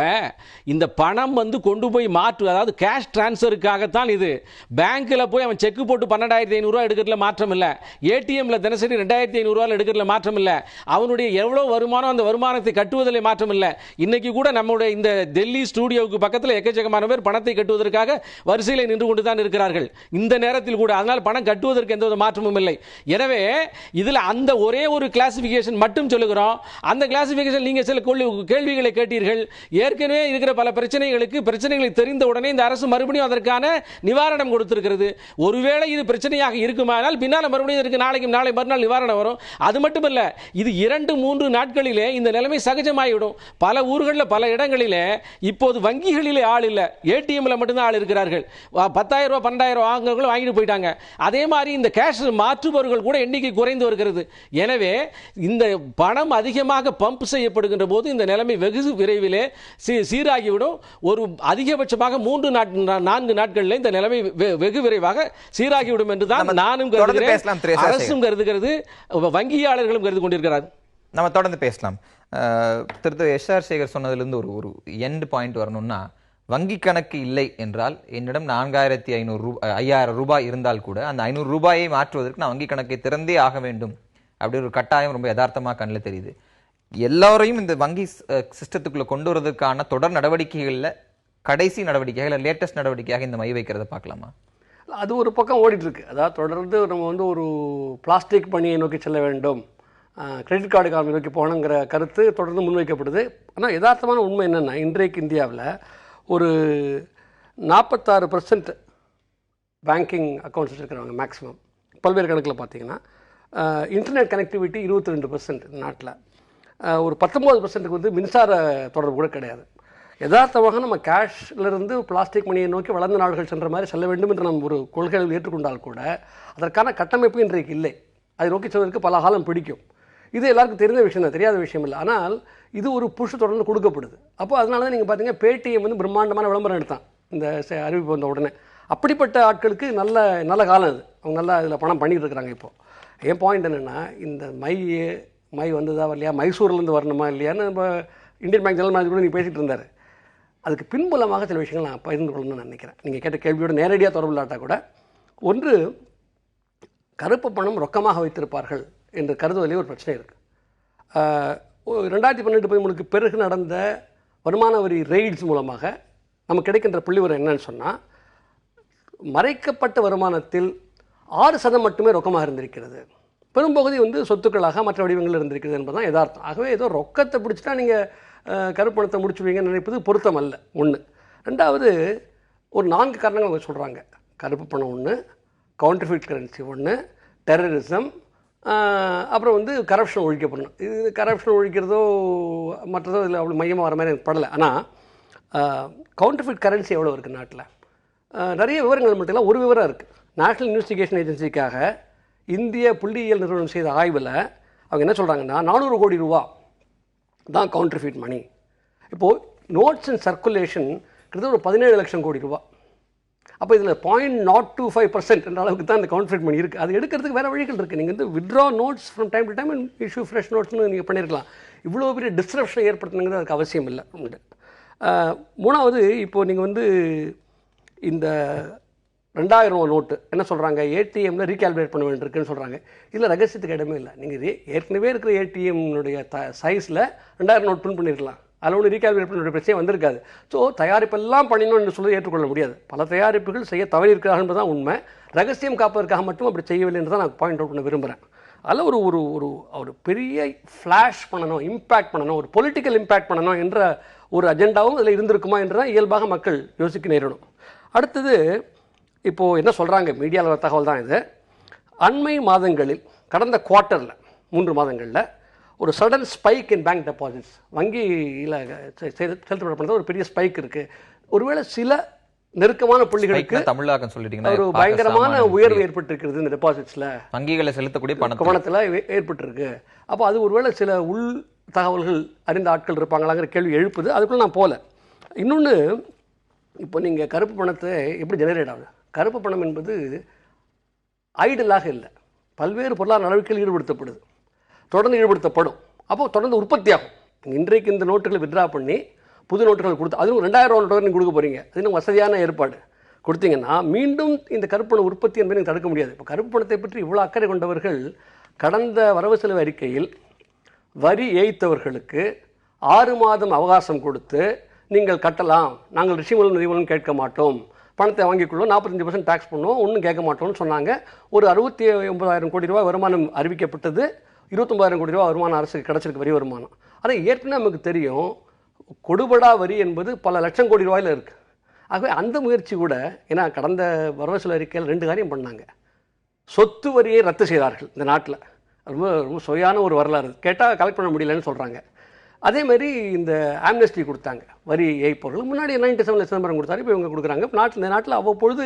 இந்த பணம் வந்து கொண்டு போய் அதாவது கேஷ் டிரான்ஸ்ஃபருக்காகத்தான் இது. பேங்க்கில் போய் அவன் செக்கு போட்டு 12,500 எடுக்கிறதுல மாற்றம் இல்லை, ஏடிஎம்ல தினசரி 2,500 எடுக்கிறதுல மாற்றம் இல்லை, அவனுடைய எவ்வளோ வருமானம் அந்த வருமானத்தை கட்டுவதில் மாற்றம் இல்லை. இன்னைக்கு கூட நம்முடைய இந்த டெல்லி ஸ்டூடியோவுக்கு பக்கத்தில் எக்கச்சக்கமான பேர் பணத்தை கட்டுவதற்காக வரிசையில் நின்று கொண்டு தான் இருக்கிறார்கள் இந்த நேரத்தில் கூட. அதனால் பணம் கட்டுவதற்கு எந்த ஒரு மாற்றமும் இல்லை. எனவே இதில் அந்த ஒரே ஒரு கிளாசிபிகேஷன் மட்டும் சொல்லுகிறோம். அந்த கிளாசிபிகேஷன் நீங்கள் சில கேள்விகளை கேட்டீர்கள். ஏற்கனவே இருக்கிற பல பிரச்சனைகளை தெரிந்த உடனே இந்த அரசு மறுபடியும் அதற்கான நிவாரணம் கொடுத்திருக்கிறது. ஒருவேளை இது பிரச்சனையாக இருக்குமானால் பின்னால் மறுபடியும் இருக்கு, நாளை மறுநாள் நிவாரணம் வரும். அது மட்டுமல்ல, இது 2-3 நாட்களிலே இந்த நிலைமை சகஜமாகிவிடும். பல ஊர்களில் பல இடங்களிலே இப்போது வங்கிகளிலே ஆள் இல்லை, ஏடிஎம்ல மட்டும்தான் ஆள் இருக்கிறார்கள். 10,000 ரூபாய் 12,000 வாங்குறவங்களும் வாங்கிட்டு போயிட்டாங்க. அதே மாதிரி இந்த கேஷ் மாற்றுபவர்கள் கூட எண்ணிக்கை குறைந்து வருகிறது. எனவே இந்த பணம் அதிகமாக பம்ப் செய்யப்படுகின்ற போது இந்த நிலைமை வெகு விரைவிலே சீராகிவிடும். ஒரு அதிகபட்சமாக 3-4 நாட்களில் இந்த நிலைமை வெகு விரைவாக சீராகிவிடும் என்று தான் நானும் கருதுகிறேன், அரசும் கருதுகிறது, வங்கியாளர்களும் கருது கொண்டிருக்கிறார். நம்ம தொடர்ந்து பேசலாம். திரு எஸ்.ஆர். சேகர் சொன்னதிலிருந்து ஒரு எண்ட் பாயிண்ட் வரணும்னா, வங்கி கணக்கு இல்லை என்றால் என்னிடம் 4,500 ரூபாய் இருந்தால் கூட அந்த 500 ரூபாயை மாற்றுவதற்கு நான் வங்கி கணக்கை திறந்தே ஆக வேண்டும் அப்படி ஒரு கட்டாயம் ரொம்ப யதார்த்தமாக கண்ணில் தெரியுது. எல்லாரையும் இந்த வங்கி சிஸ்டத்துக்குள்ள கொண்டு வரதுக்கான தொடர் நடவடிக்கைகளில் கடைசி நடவடிக்கைகள் லேட்டஸ்ட் நடவடிக்கையாக இந்த மை வைக்கிறத பார்க்கலாமா? அது ஒரு பக்கம் ஓடிட்டு இருக்கு. அதாவது தொடர்ந்து நம்ம வந்து ஒரு பிளாஸ்டிக் பணியை நோக்கி செல்ல வேண்டும், கிரெடிட் கார்டு காமி நோக்கி போகணுங்கிற கருத்து தொடர்ந்து முன்வைக்கப்படுது. ஆனால் யதார்த்தமான உண்மை என்னென்னா, இன்றைக்கு இந்தியாவில் ஒரு 46% பேங்கிங் அக்கௌண்ட்ஸ் வச்சுருக்கிறவங்க மேக்ஸிமம் பல்வேறு கணக்கில் பார்த்தீங்கன்னா, இன்டர்நெட் கனெக்டிவிட்டி 22% நாட்டில், ஒரு 19% வந்து மின்சார தொடர்பு கூட கிடையாது. யதார்த்தமாக நம்ம கேஷ்லேருந்து பிளாஸ்டிக் மணியை நோக்கி வளர்ந்த நாடுகள் சென்ற மாதிரி செல்ல வேண்டும் என்று நம்ம ஒரு கொள்கைகள் ஏற்றுக்கொண்டால் கூட அதற்கான கட்டமைப்பு இன்றைக்கு இல்லை. அதை நோக்கி செல்வதற்கு பல காலம் பிடிக்கும். இது எல்லாருக்கும் தெரிந்த விஷயம் தான், தெரியாத விஷயம் இல்லை. ஆனால் இது ஒரு புஷ் தொடர்ந்து கொடுக்கப்படுது. அப்போ அதனால தான் நீங்கள் பார்த்தீங்கன்னா பேடிஎம் வந்து பிரம்மாண்டமான விளம்பரம் எடுத்தான் இந்த அறிவிப்பு வந்த உடனே. அப்படிப்பட்ட ஆட்களுக்கு நல்ல காலம் அது, அவங்க நல்லா இதில் பணம் பண்ணிட்டு இருக்கிறாங்க. இப்போது என் பாயிண்ட் என்னென்னா, இந்த மை வந்ததா இல்லையா, மைசூர்லேருந்து வரணுமா இல்லையான்னு நம்ம இந்தியன் பேங்க் ஜெனரல் மேனேஜர் கூட நீங்கள் பேசிகிட்டு இருந்தார். அதுக்கு பின்புலமாக சில விஷயங்கள் நான் பகிர்ந்து கொள்ளணும்னு நான் நினைக்கிறேன். நீங்கள் கேட்ட கேள்வியோட நேரடியாக தொடர்பு இல்லாட்டா கூட, ஒன்று, கருப்பு பணம் ரொக்கமாக வைத்திருப்பார்கள் என்று கருதுவதிலே ஒரு பிரச்சனை இருக்குது. 2012-13 பிறகு நடந்த வருமான வரி ரெய்ட்ஸ் மூலமாக நமக்கு கிடைக்கின்ற புள்ளிவரம் என்னன்னு சொன்னால், மறைக்கப்பட்ட வருமானத்தில் 6% மட்டுமே ரொக்கமாக இருந்திருக்கிறது. பெரும்பகுதி வந்து சொத்துக்களாக மற்ற வடிவங்கள் இருந்திருக்கிறது என்பதுதான் யதார்த்தம். ஆகவே ஏதோ ரொக்கத்தை பிடிச்சிட்டா நீங்கள் கருப்பணத்தை முடிச்சுவீங்கன்னு நினைப்பது பொருத்தம் அல்ல. ஒன்று. ரெண்டாவது, ஒரு 4 காரணங்கள் அவங்க சொல்கிறாங்க. கருப்பு பணம் ஒன்று, கவுண்டர்ஃபிட் கரன்சி ஒன்று, டெரரிசம், அப்புறம் வந்து கரப்ஷன் ஒழிக்கப்படணும். இது கரப்ஷன் ஒழிக்கிறதோ மற்றதோ இதில் அவ்வளோ மையமாக வர மாதிரி எனக்கு படலை. ஆனால் கவுண்டர்ஃபிட் கரன்சி எவ்வளோ இருக்குது நாட்டில்? நிறைய விவரங்கள் மட்டும் இல்லை, ஒரு விவரம் இருக்குது. நேஷ்னல் இன்வெஸ்டிகேஷன் ஏஜென்சிக்காக இந்திய புள்ளியியல் நிறுவனம் செய்த ஆய்வில் அவங்க என்ன சொல்கிறாங்கன்னா, 400 கோடி ரூபா தான் கவுண்டர்ஃபிட் மணி. இப்போது நோட்ஸ் அண்ட் சர்க்குலேஷன் கிட்டத்தட்ட ஒரு 17 லட்சம் கோடி ரூபா. அப்போ இதில் 0.025% என்ற அளவுக்கு தான் இந்த கவுண்டர்ஃபிட் மணி இருக்குது. அது எடுக்கிறதுக்கு வேறு வழிகள் இருக்குது. நீங்கள் வந்து withdraw notes from time to time and issue fresh நோட்ஸ்னு நீங்கள் பண்ணியிருக்கலாம். இவ்வளோ பெரிய டிஸ்ரப்ஷன் ஏற்படுத்தணுங்கிறது அதுக்கு அவசியம் இல்லை. உண்டு. மூணாவது, இப்போது நீங்கள் வந்து இந்த 2000 ரூபா நோட்டு என்ன சொல்கிறாங்க, ஏடிஎம்மில் ரீகால்குலேட் பண்ண வேண்டியிருக்குன்னு சொல்கிறாங்க. இதில் ரகசியத்துக்கு இடமே இல்லை. நீங்கள் ஏற்கனவே இருக்கிற ஏடிஎம்னுடைய சைஸில் 2000 நோட் பிரிண்ட் பண்ணியிருக்கலாம். அதில் ஒன்று ரீகால்குலேட் பண்ண பிரச்சனை வந்திருக்காது. ஸோ தயாரிப்பெல்லாம் பண்ணிடணும் என்று சொல்வது ஏற்றுக்கொள்ள முடியாது. பல தயாரிப்புகள் செய்ய தவறியிருக்கிறார்கள் என்பது தான் உண்மை. ரகசியம் காப்பதற்காக மட்டும் அப்படி செய்யவில்லை என்று தான் நான் பாயிண்ட் அவுட் பண்ண விரும்புகிறேன். அதில் ஒரு ஒரு ஒரு ஒரு பெரிய ஃப்ளாஷ் பண்ணணும், இம்பேக்ட் பண்ணணும், ஒரு பொலிட்டிக்கல் இம்பேக்ட் பண்ணணும் என்ற ஒரு அஜெண்டாவும் அதில் இருந்திருக்குமா என்று தான் இயல்பாக மக்கள் யோசிக்க நேரிடும். அடுத்தது, இப்போது என்ன சொல்கிறாங்க, மீடியாவில் வர தகவல் தான் இது. அண்மை மாதங்களில் கடந்த குவார்ட்டரில் 3 மாதங்களில் ஒரு சடன் ஸ்பைக் இன் பேங்க் டெபாசிட்ஸ், வங்கியில் செலுத்தப்பட்ட ஒரு பெரிய ஸ்பைக் இருக்குது. ஒருவேளை சில நெருக்கமான புள்ளிகளுக்கு தமிழாக்கம் சொல்லிட்டீங்கன்னா ஒரு பயங்கரமான உயர்வு ஏற்பட்டிருக்கிறது இந்த டெபாசிட்ஸில், வங்கிகளை செலுத்தக்கூடிய பணத்தில் ஏற்பட்டிருக்கு. அப்போ அது ஒருவேளை சில உள் தகவல்கள் அறிந்த ஆட்கள் இருப்பாங்களாங்கிற கேள்வி எழுப்புது. அதுக்குள்ளே நான் போகல. இன்னொன்று, இப்போ நீங்கள் கருப்பு பணத்தை எப்படி ஜெனரேட் ஆகுது? கருப்பு பணம் என்பது ஐடலாக இல்லை, பல்வேறு பொருளாதார நடவடிக்கைகள் ஈடுபடுத்தப்படுது, தொடர்ந்து ஈடுபடுத்தப்படும். அப்போது தொடர்ந்து உற்பத்தி ஆகும். இன்றைக்கு இந்த நோட்டுகளை வித்ட்ரா பண்ணி புது நோட்டுகள் கொடுத்து, அதுவும் 2000 ரூபா நோட்டு நீங்கள் கொடுக்க போகிறீங்க, அது இன்னும் வசதியான ஏற்பாடு கொடுத்தீங்கன்னா மீண்டும் இந்த கருப்பு பண உற்பத்தி என்பதை நீங்கள் தடுக்க முடியாது. இப்போ கருப்பு பணத்தை பற்றி இவ்வளோ அக்கறை கொண்டவர்கள் கடந்த வரவு செலவு அறிக்கையில் வரி ஏய்த்தவர்களுக்கு 6 மாதம் அவகாசம் கொடுத்து நீங்கள் கட்டலாம், நாங்கள் ரிஷிமலும் நிதிமலும் கேட்க மாட்டோம், பணத்தை வாங்கிக்கொள்ளும், 45% டேக்ஸ் பண்ணுவோம், ஒன்றும் கேட்க மாட்டோம்னு சொன்னாங்க. ஒரு 69,000 கோடி ரூபாய் வருமானம் அறிவிக்கப்பட்டது. 29,000 கோடி ரூபாய் வருமானம் அரசுக்கு கிடச்சிருக்கு, வரி வருமானம். ஆனால் ஏற்கனவே நமக்கு தெரியும், கொடுபடா வரி என்பது பல லட்சம் கோடி ரூபாயில் இருக்குது. ஆகவே அந்த முயற்சி கூட, ஏன்னா கடந்த வரவு செலவு அறிக்கையில் 2 காரியம் பண்ணாங்க. சொத்து வரியை ரத்து செய்தார்கள் இந்த நாட்டில். ரொம்ப ரொம்ப சுவையான ஒரு வரலாறு. கேட்டால் கலெக்ட் பண்ண முடியலன்னு சொல்கிறாங்க. அதேமாதிரி இந்த ஆம்னஸ்டி கொடுத்தாங்க வரி ஏய்ப்பவர்கள். முன்னாடி 97 சிதம்பரம் கொடுத்தாரு, இப்போ இவங்க கொடுக்குறாங்க. இந்த நாட்டில் அவ்வப்பொழுது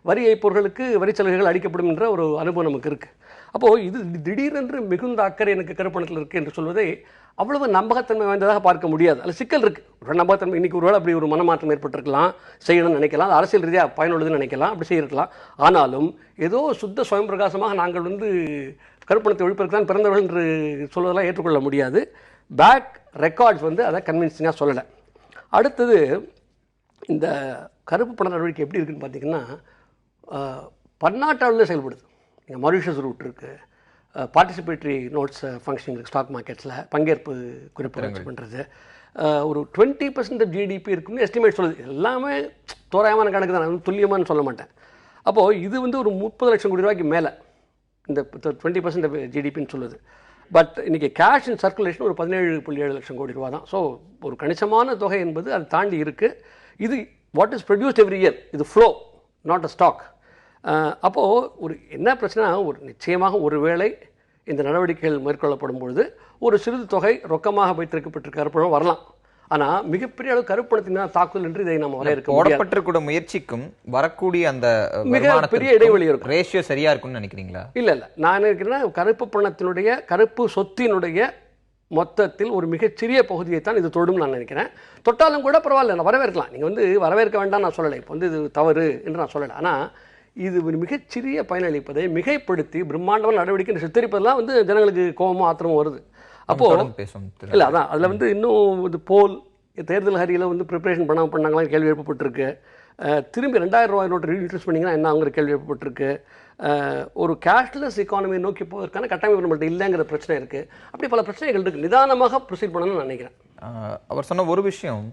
வரி ஏய்ப்பவர்களுக்கு வரி சலுகைகள் அளிக்கப்படும் என்ற ஒரு அனுபவம் நமக்கு இருக்குது. அப்போது இது திடீரென்று மிகுந்த அக்கறை எனக்கு கருப்பணத்தில் இருக்குது என்று சொல்வதை அவ்வளவு நம்பகத்தன்மை வாய்ந்ததாக பார்க்க முடியாது. அதில் சிக்கல் இருக்குது. ஒரு நம்பகத்தன்மை, இன்றைக்கி ஒருவேளை அப்படி ஒரு மனமாற்றம் ஏற்பட்டிருக்கலாம், செய்யணும்னு நினைக்கலாம், அது அரசியல் ரீதியாக பயனுள்ளதுன்னு நினைக்கலாம், அப்படி செய்யிருக்கலாம். ஆனாலும் ஏதோ சுத்த சுயம் பிரகாசமாக நாங்கள் வந்து கருப்பணத்தை ஒழிப்பதற்கு தான் பிறந்தவர்கள் என்று சொல்வதெல்லாம் ஏற்றுக்கொள்ள முடியாது. பேக் ரெக்கார்ட்ஸ் வந்து அதை கன்வின்சிங்காக சொல்லலை. அடுத்தது, இந்த கருப்பு பண நடவடிக்கை எப்படி இருக்குதுன்னு பார்த்தீங்கன்னா, பன்னாட்டு அளவில் செயல்படுது. இங்கே மொரிஷியஸ் ரூட் இருக்குது, பார்ட்டிசிபேட்டரி நோட்ஸ் ஃபங்க்ஷனிங் இருக்குது, ஸ்டாக் மார்க்கெட்ஸில் பங்கேற்பு குறிப்பு பண்ணுறது. ஒரு 20% ஜிடிபி இருக்குன்னு எஸ்டிமேட் சொல்லுது. எல்லாமே தோராயமான கணக்கு தான், நான் துல்லியமானு சொல்ல மாட்டேன். அப்போது இது வந்து ஒரு 30 லட்சம் கோடி ரூபாய்க்கு மேலே இந்த 20% ஜிடிபின்னு சொல்லுது. பட் இன்றைக்கி கேஷ் இன் சர்க்குலேஷன் ஒரு 17.7 லட்சம் கோடி ரூபா தான். ஸோ ஒரு கணிசமான தொகை என்பது அது தாண்டி இருக்குது. இது what is produced every year, இது ஃப்ளோ, நாட் அ ஸ்டாக். அப்போது ஒரு என்ன பிரச்சனை, ஒரு நிச்சயமாக ஒருவேளை இந்த நடவடிக்கைகள் மேற்கொள்ளப்படும் பொழுது ஒரு சிறிது தொகை ரொக்கமாக வைத்திருக்கப்பட்டிருக்க கருப்பணம் வரலாம். ஆனால் மிகப்பெரிய அளவு கருப்பணத்தின் தாக்குதல் என்று இதை நம்ம வரையறுக்க போடப்பட்டிருக்கிற முயற்சிக்கும் வரக்கூடிய அந்த மிக பெரிய இடைவெளி இருக்கும். ரேஷியோ சரியா இருக்கும்னு நினைக்கிறீங்களா? இல்லை, நான் நினைக்கிறேன்னா கருப்பு பணத்தினுடைய கருப்பு சொத்தினுடைய மொத்தத்தில் ஒரு மிகச்சிறிய பகுதியை தான் இது தொடும் நான் நினைக்கிறேன். தொட்டாலும் கூட பரவாயில்ல, நான் வரவேற்கலாம். நீங்கள் வந்து வரவேற்க வேண்டாம் நான் சொல்லலை, இப்போ வந்து இது தவறு என்று நான் சொல்லலை. ஆனால் இது ஒரு மிகச்சிறிய பயனளிப்பதை மிகைப்படுத்தி பிரம்மாண்டமான நடவடிக்கை சித்தரிப்பதெல்லாம் வந்து ஜனங்களுக்கு கோபமும் ஆத்திரமும் வருது. அப்போது இல்லை, அதான் அதில் வந்து இன்னும் இது போல் தேர்தல் ஹரியில் வந்து ப்ரிப்பரேஷன் பண்ணாங்களாம் கேள்வி எழுப்பப்பட்டிருக்கு. திரும்பி 2000 ரூபாய் நோட்டு ரீஇன்ட்ரூஸ் பண்ணிங்கன்னா என்ன அவங்க கேள்வி எழுப்பப்பட்டிருக்கு. ஒரு கேஷ்லெஸ் எக்கானமியை நோக்கி போவதற்கான கட்டமைப்பு நம்மள்ட்ட இல்லைங்கிற பிரச்சனை இருக்குது. அப்படி பல பிரச்சனைகள் இருக்குது. நிதானமாக ப்ரொசீட் பண்ணணும்னு நான் நினைக்கிறேன். அவர் சொன்ன ஒரு விஷயம்,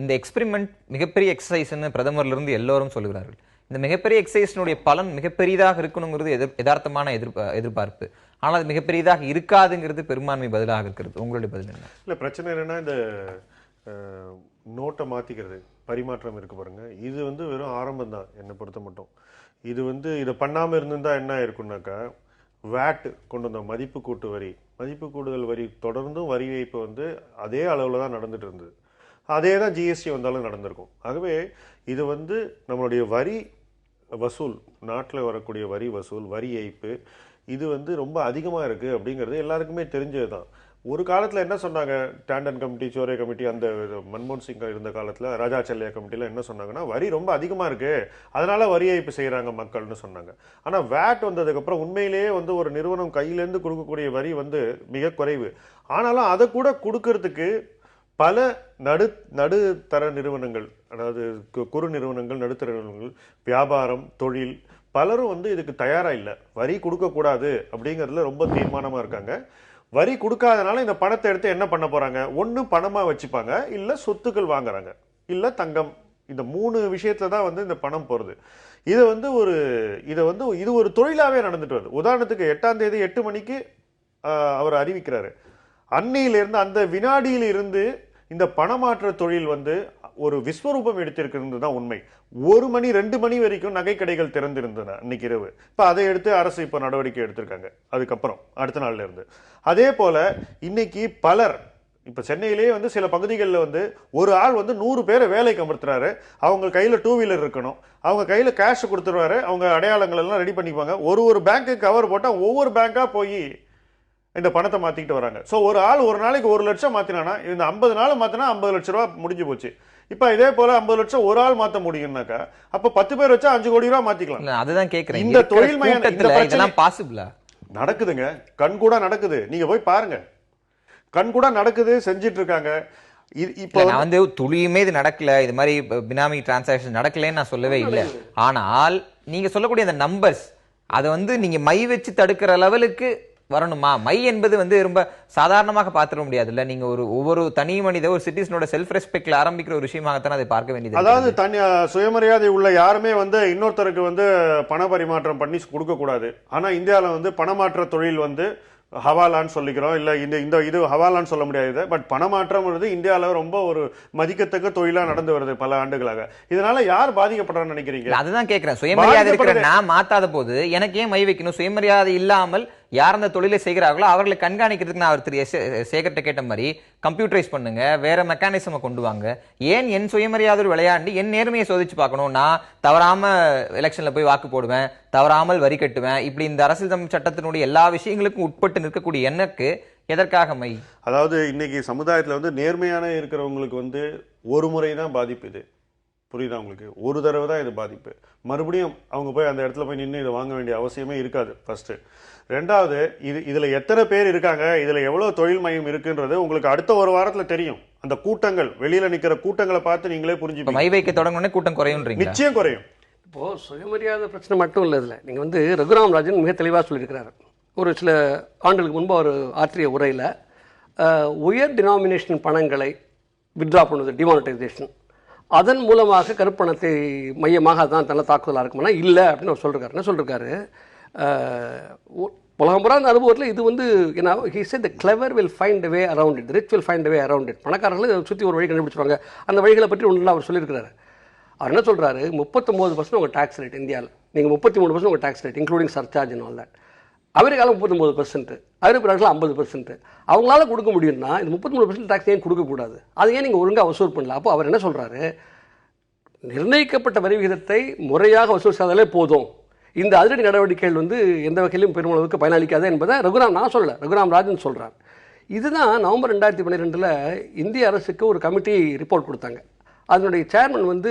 இந்த எக்ஸ்பெரிமெண்ட் மிகப்பெரிய எக்ஸசைஸ்ன்னு பிரதமர்லேருந்து எல்லோரும் சொல்லுகிறார்கள். இந்த மிகப்பெரிய எக்ஸசைஸினுடைய பலன் மிகப்பெரியதாக இருக்கணுங்கிறது யதார்த்தமான எதிர்பார்ப்பு. ஆனால் அது மிகப்பெரியதாக இருக்காதுங்கிறது பெரும்பான்மை பதிலாக இருக்கிறது. உங்களுடைய பதில் என்ன? இல்லை, பிரச்சனை என்னென்னா இந்த நோட்டை மாற்றிக்கிறது, பரிமாற்றம் இருக்குது பாருங்கள், இது வந்து வெறும் ஆரம்பம் தான் என்னை பொறுத்த மட்டும். இது வந்து இதை பண்ணாமல் இருந்திருந்தால் என்ன இருக்குன்னாக்கா, வேட் கொண்டு வந்த மதிப்பு கூட்டு வரி, மதிப்பு கூடுதல் வரி தொடர்ந்தும் வரி வைப்பு வந்து அதே அளவில் தான் நடந்துட்டு இருந்தது. அதே தான் ஜிஎஸ்டி வந்தாலும் நடந்திருக்கும். ஆகவே இது வந்து நம்மளுடைய வரி வசூல், நாட்டில் வரக்கூடிய வரி வசூல், வரி ஏய்ப்பு, இது வந்து ரொம்ப அதிகமாக இருக்குது அப்படிங்கிறது எல்லாருக்குமே தெரிஞ்சது தான். ஒரு காலத்தில் என்ன சொன்னாங்க, டாண்டன் கமிட்டி, சோரே கமிட்டி, அந்த மன்மோகன் சிங் இருந்த காலத்தில் ராஜாச்சல்யா கமிட்டியில் என்ன சொன்னாங்கன்னா, வரி ரொம்ப அதிகமாக இருக்குது, அதனால வரி ஏய்ப்பு செய்கிறாங்க மக்கள்னு சொன்னாங்க. ஆனால் வேட் வந்ததுக்கப்புறம் உண்மையிலேயே வந்து ஒரு நிறுவனம் கையிலேருந்து கொடுக்கக்கூடிய வரி வந்து மிக குறைவு. ஆனாலும் அதை கூட கொடுக்கறதுக்கு பல நடுத்தர நிறுவனங்கள், அதாவது குறு நிறுவனங்கள், நடுத்தர நிறுவனங்கள், வியாபாரம், தொழில், பலரும் வந்து இதுக்கு தயாரா இல்லை. வரி கொடுக்கக்கூடாது அப்படிங்கிறதுல ரொம்ப தீர்மானமா இருக்காங்க. வரி கொடுக்காதனால இந்த பணத்தை எடுத்து என்ன பண்ண போறாங்க? ஒன்று பணமா வச்சுப்பாங்க, இல்லை சொத்துக்கள் வாங்குறாங்க, இல்லை தங்கம். இந்த 3 விஷயத்துல தான் வந்து இந்த பணம் போறது. இது ஒரு தொழிலாவே நடந்துட்டு வருது. உதாரணத்துக்கு 8ஆம் தேதி 8 மணிக்கு அவர் அறிவிக்கிறாரு. அன்னையிலிருந்து, அந்த வினாடியில் இருந்து இந்த பணமாற்ற தொழில் வந்து ஒரு விஸ்வரூபம் எடுத்திருக்கிறது தான் உண்மை. 1 மணி 2 மணி வரைக்கும் நகை கடைகள் திறந்திருந்தன இன்னைக்கு இரவு. இப்ப அதை எடுத்து அரசு இப்ப நடவடிக்கை எடுத்திருக்காங்க. அதுக்கப்புறம் அடுத்த நாள்ல இருந்து அதே போல இன்னைக்கு பலர், இப்ப சென்னையிலேயே வந்து சில பகுதிகளில் வந்து ஒரு ஆள் வந்து 100 பேரை வேலைக்கு அமர்த்துறாரு. அவங்க கையில 2 வீலர் இருக்கணும், அவங்க கையில கேஷ் கொடுத்துருவாரு, அவங்க அடையாளங்கள் எல்லாம் ரெடி பண்ணிப்பாங்க. ஒரு பேங்க்கு கவர் போட்டா ஒவ்வொரு பேங்கா போய் இந்த பணத்தை மாத்திக்கிட்டு வராங்க. சோ ஒரு ஆள் ஒரு நாளைக்கு 1 லட்சம் மாத்தினா, இந்த 50 நாள் மாத்தினா 50 லட்சம் ரூபாய் முடிஞ்சு போச்சு. இப்ப இதே போல 50 லட்சம் ஒரு ஆள் மாத்த முடியும்னாக்கா அப்ப 10 பேர் வச்சா 5 கோடி ரூபாய் மாத்திக்கலாம். அதுதான் கேக்குறேன். இந்த தொழில் இதெல்லாம் பாசிபிளா நடக்குதுங்க, கண் கூட நடக்குது. நீங்க போய் பாருங்க, கண் கூட நடக்குது, செஞ்சிட்டு இருக்காங்க. இப்ப நான் வந்து துளியுமே இது நடக்கல, இது மாதிரி பினாமி டிரான்சாக்ஷன் நடக்கலன்னு நான் சொல்லவே இல்லை. ஆனால் நீங்க சொல்லக்கூடிய அந்த நம்பர்ஸ், அதை வந்து நீங்க மை வச்சு தடுக்கிற லெவலுக்கு வரணுமா? மை என்பது வந்து ரொம்ப சாதாரணமாக பார்த்துட முடியாது இல்ல. நீங்க ஒவ்வொரு தனி மனித ஒரு சிட்டிசனோட செல்ஃப் ரெஸ்பெக்ட்ல ஆரம்பிக்கிற ஒரு விஷயமாகத்தான் அதை பார்க்க வேண்டியது. அதாவது சுயமரியாதை உள்ள யாருமே வந்து இன்னொருத்தருக்கு வந்து பண பரிமாற்றம் பண்ணி கொடுக்க கூடாது. ஆனா இந்தியாவில் வந்து பணமாற்ற தொழில் வந்து ஹவாலான்னு சொல்லிக்கிறோம், இல்ல இந்த இது ஹவாலான்னு சொல்ல முடியாது. பட் பணமாற்றம் இந்தியாவில் ரொம்ப ஒரு மதிக்கத்தக்க தொழிலா நடந்து வருது பல ஆண்டுகளாக. இதனால யார் பாதிக்கப்படுறான்னு நினைக்கிறீங்க? அதுதான் கேட்கிறேன். சுயமரியாதை இருக்கிற நான் மாத்தாத போது எனக்கு ஏன் மை வைக்கணும்? சுயமரியாதை இல்லாமல் யார் அந்த தொழிலை செய்கிறார்களோ அவர்களை கண்காணிக்கிறதுக்கு நான் அவர் திரு சேகர்ட்ட கேட்ட மாதிரி கம்ப்யூட்டரைஸ் பண்ணுங்க, வேற மெக்கானிசமை கொண்டு வாங்க. ஏன் என் சுயமரியாதை விளையாண்டு என் நேர்மையை சோதிச்சு பார்க்கணும்? நான் தவறாம எலெக்ஷன்ல போய் வாக்கு போடுவேன், தவறாமல் வரி கட்டுவேன், இப்படி இந்த அரசியல் சட்டத்தினுடைய எல்லா விஷயங்களுக்கும் உட்பட்டு நிற்கக்கூடிய எனக்கு எதற்காக மை? அதாவது இன்னைக்கு சமுதாயத்துல வந்து நேர்மையான இருக்கிறவங்களுக்கு வந்து ஒரு முறை தான் பாதிப்பு. இது புரியுதா உங்களுக்கு? ஒரு தடவை தான் இது பாதிப்பு. மறுபடியும் அவங்க போய் அந்த இடத்துல போய் நின்று இதை வாங்க வேண்டிய அவசியமே இருக்காது. ஃபர்ஸ்ட். ரெண்டாவது, இதுல எத்தனை பேர் இருக்காங்க, இதுல எவ்வளவு தொழில் மையம் இருக்குன்றது உங்களுக்கு அடுத்த ஒரு வாரத்துல தெரியும். அந்த கூட்டங்கள், வெளியில நிக்கிற கூட்டங்களை பார்த்து நீங்களே புரிஞ்சுப்பீங்க. மை வைக்க தொடங்கினே கூட்டம் குறையும், நிச்சயம் குறையும். இப்போ சுயமரியாதை பிரச்சனை மட்டும் இல்லை. இதில் நீங்கள் வந்து ரகுராம் ராஜன் மிக தெளிவாக சொல்லியிருக்கிறாரு. ஒரு சில ஆண்டுகளுக்கு முன்பு ஒரு ஆற்றிய உரையில் உயர் டினாமினேஷன் பணங்களை வித்ட்ரா பண்ணுவது, டிமானிட்டைசேஷன், அதன் மூலமாக கருப்பணத்தை மையமாக அதுதான் நல்ல தாக்குதலாக இருக்குமானா இல்லை அப்படின்னு அவர் சொல்லிருக்காரு. என்ன சொல்லிருக்காரு? உலகம் புறா அந்த அனுபவத்தில் இது வந்து என்ன, he said the clever will find a way around it, the rich will find a way around it. பணக்காரர்கள் சுற்றி ஒரு வழி கண்டுபிடிச்சிருவாங்க. அந்த வழிகளை பற்றி ஒன்றும் அவர் சொல்லியிருக்கிறாரு. அவர் என்ன சொல்கிறாரு? 39% உங்கள் டேக்ஸ் ரேட் இந்தியாவில், நீங்கள் 33% உங்கள் tax rate including surcharge and all that. அமெரிக்காவில் 39%, ஐரோப்பிய நாட்டில் 50%. அவங்களால கொடுக்க முடியும்னா இந்த 33% டேக்ஸ் ஏன் கொடுக்கக்கூடாது? அதை ஏன் நீங்கள் ஒழுங்காக வசூல் பண்ணல? அப்போ அவர் என்ன சொல்கிறாரு? நிர்ணயிக்கப்பட்ட வரி விகிதத்தை முறையாக வசூல் செய்தாலே போதும், இந்த அதிரடி நடவடிக்கைகள் வந்து எந்த வகையிலும் பெருமளவுக்கு பயனளிக்காது என்பதை நான் சொல்லலை, ரகுராம் ராஜன் சொல்கிறார். இதுதான் நவம்பர் 2012 இந்திய அரசுக்கு ஒரு கமிட்டி ரிப்போர்ட் கொடுத்தாங்க. அதனுடைய சேர்மன் வந்து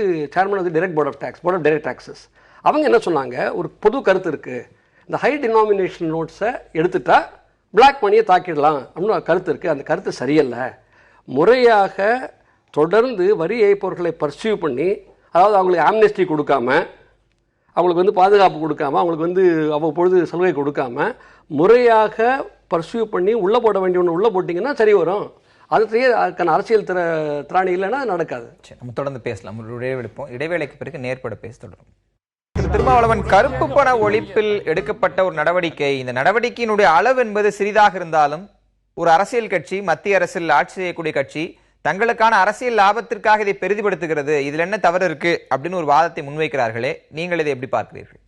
direct board of tax, board of direct taxes. அவங்க என்ன சொன்னாங்க? ஒரு பொது கருத்து இருக்குது, இந்த ஹை டினாமினேஷன் நோட்ஸை எடுத்துட்டா பிளாக் மணியை தாக்கிடலாம் அப்படின்னு ஒரு கருத்து இருக்குது. அந்த கருத்து சரியில்ல. முறையாக தொடர்ந்து வரி ஏய்ப்பவர்களை பர்சியூ பண்ணி, அதாவது அவங்களுக்கு ஆம்னெஸ்டி கொடுக்காம, அவங்களுக்கு வந்து பாதுகாப்பு கொடுக்காம, அவங்களுக்கு வந்து அவ்வப்பொழுது சலுகை கொடுக்காம, முறையாக பர்சியூ பண்ணி உள்ளே போட வேண்டிய ஒன்று உள்ளே போட்டிங்கன்னா சரி வரும். அதுக்கான அரசியல் திராணி இல்லைன்னா நடக்காது. நம்ம தொடர்ந்து பேசலாம். இடைவேளைக்கு பிறகு நேர்பட பேச தொடரும். திருமாவளவன், கருப்பு பண ஒழிப்பில் எடுக்கப்பட்ட ஒரு நடவடிக்கை, இந்த நடவடிக்கையினுடைய அளவு என்பது சிறிதாக இருந்தாலும் ஒரு அரசியல் கட்சி, மத்திய அரசில் ஆட்சி செய்யக்கூடிய கட்சி தங்களுக்கான அரசியல் லாபத்திற்காக இதை பெரிதுபடுத்துகிறது, இதுல என்ன தவறு இருக்கு அப்படின்னு ஒரு வாதத்தை முன்வைக்கிறார்களே, நீங்கள் இதை எப்படி பார்க்கிறீர்கள்?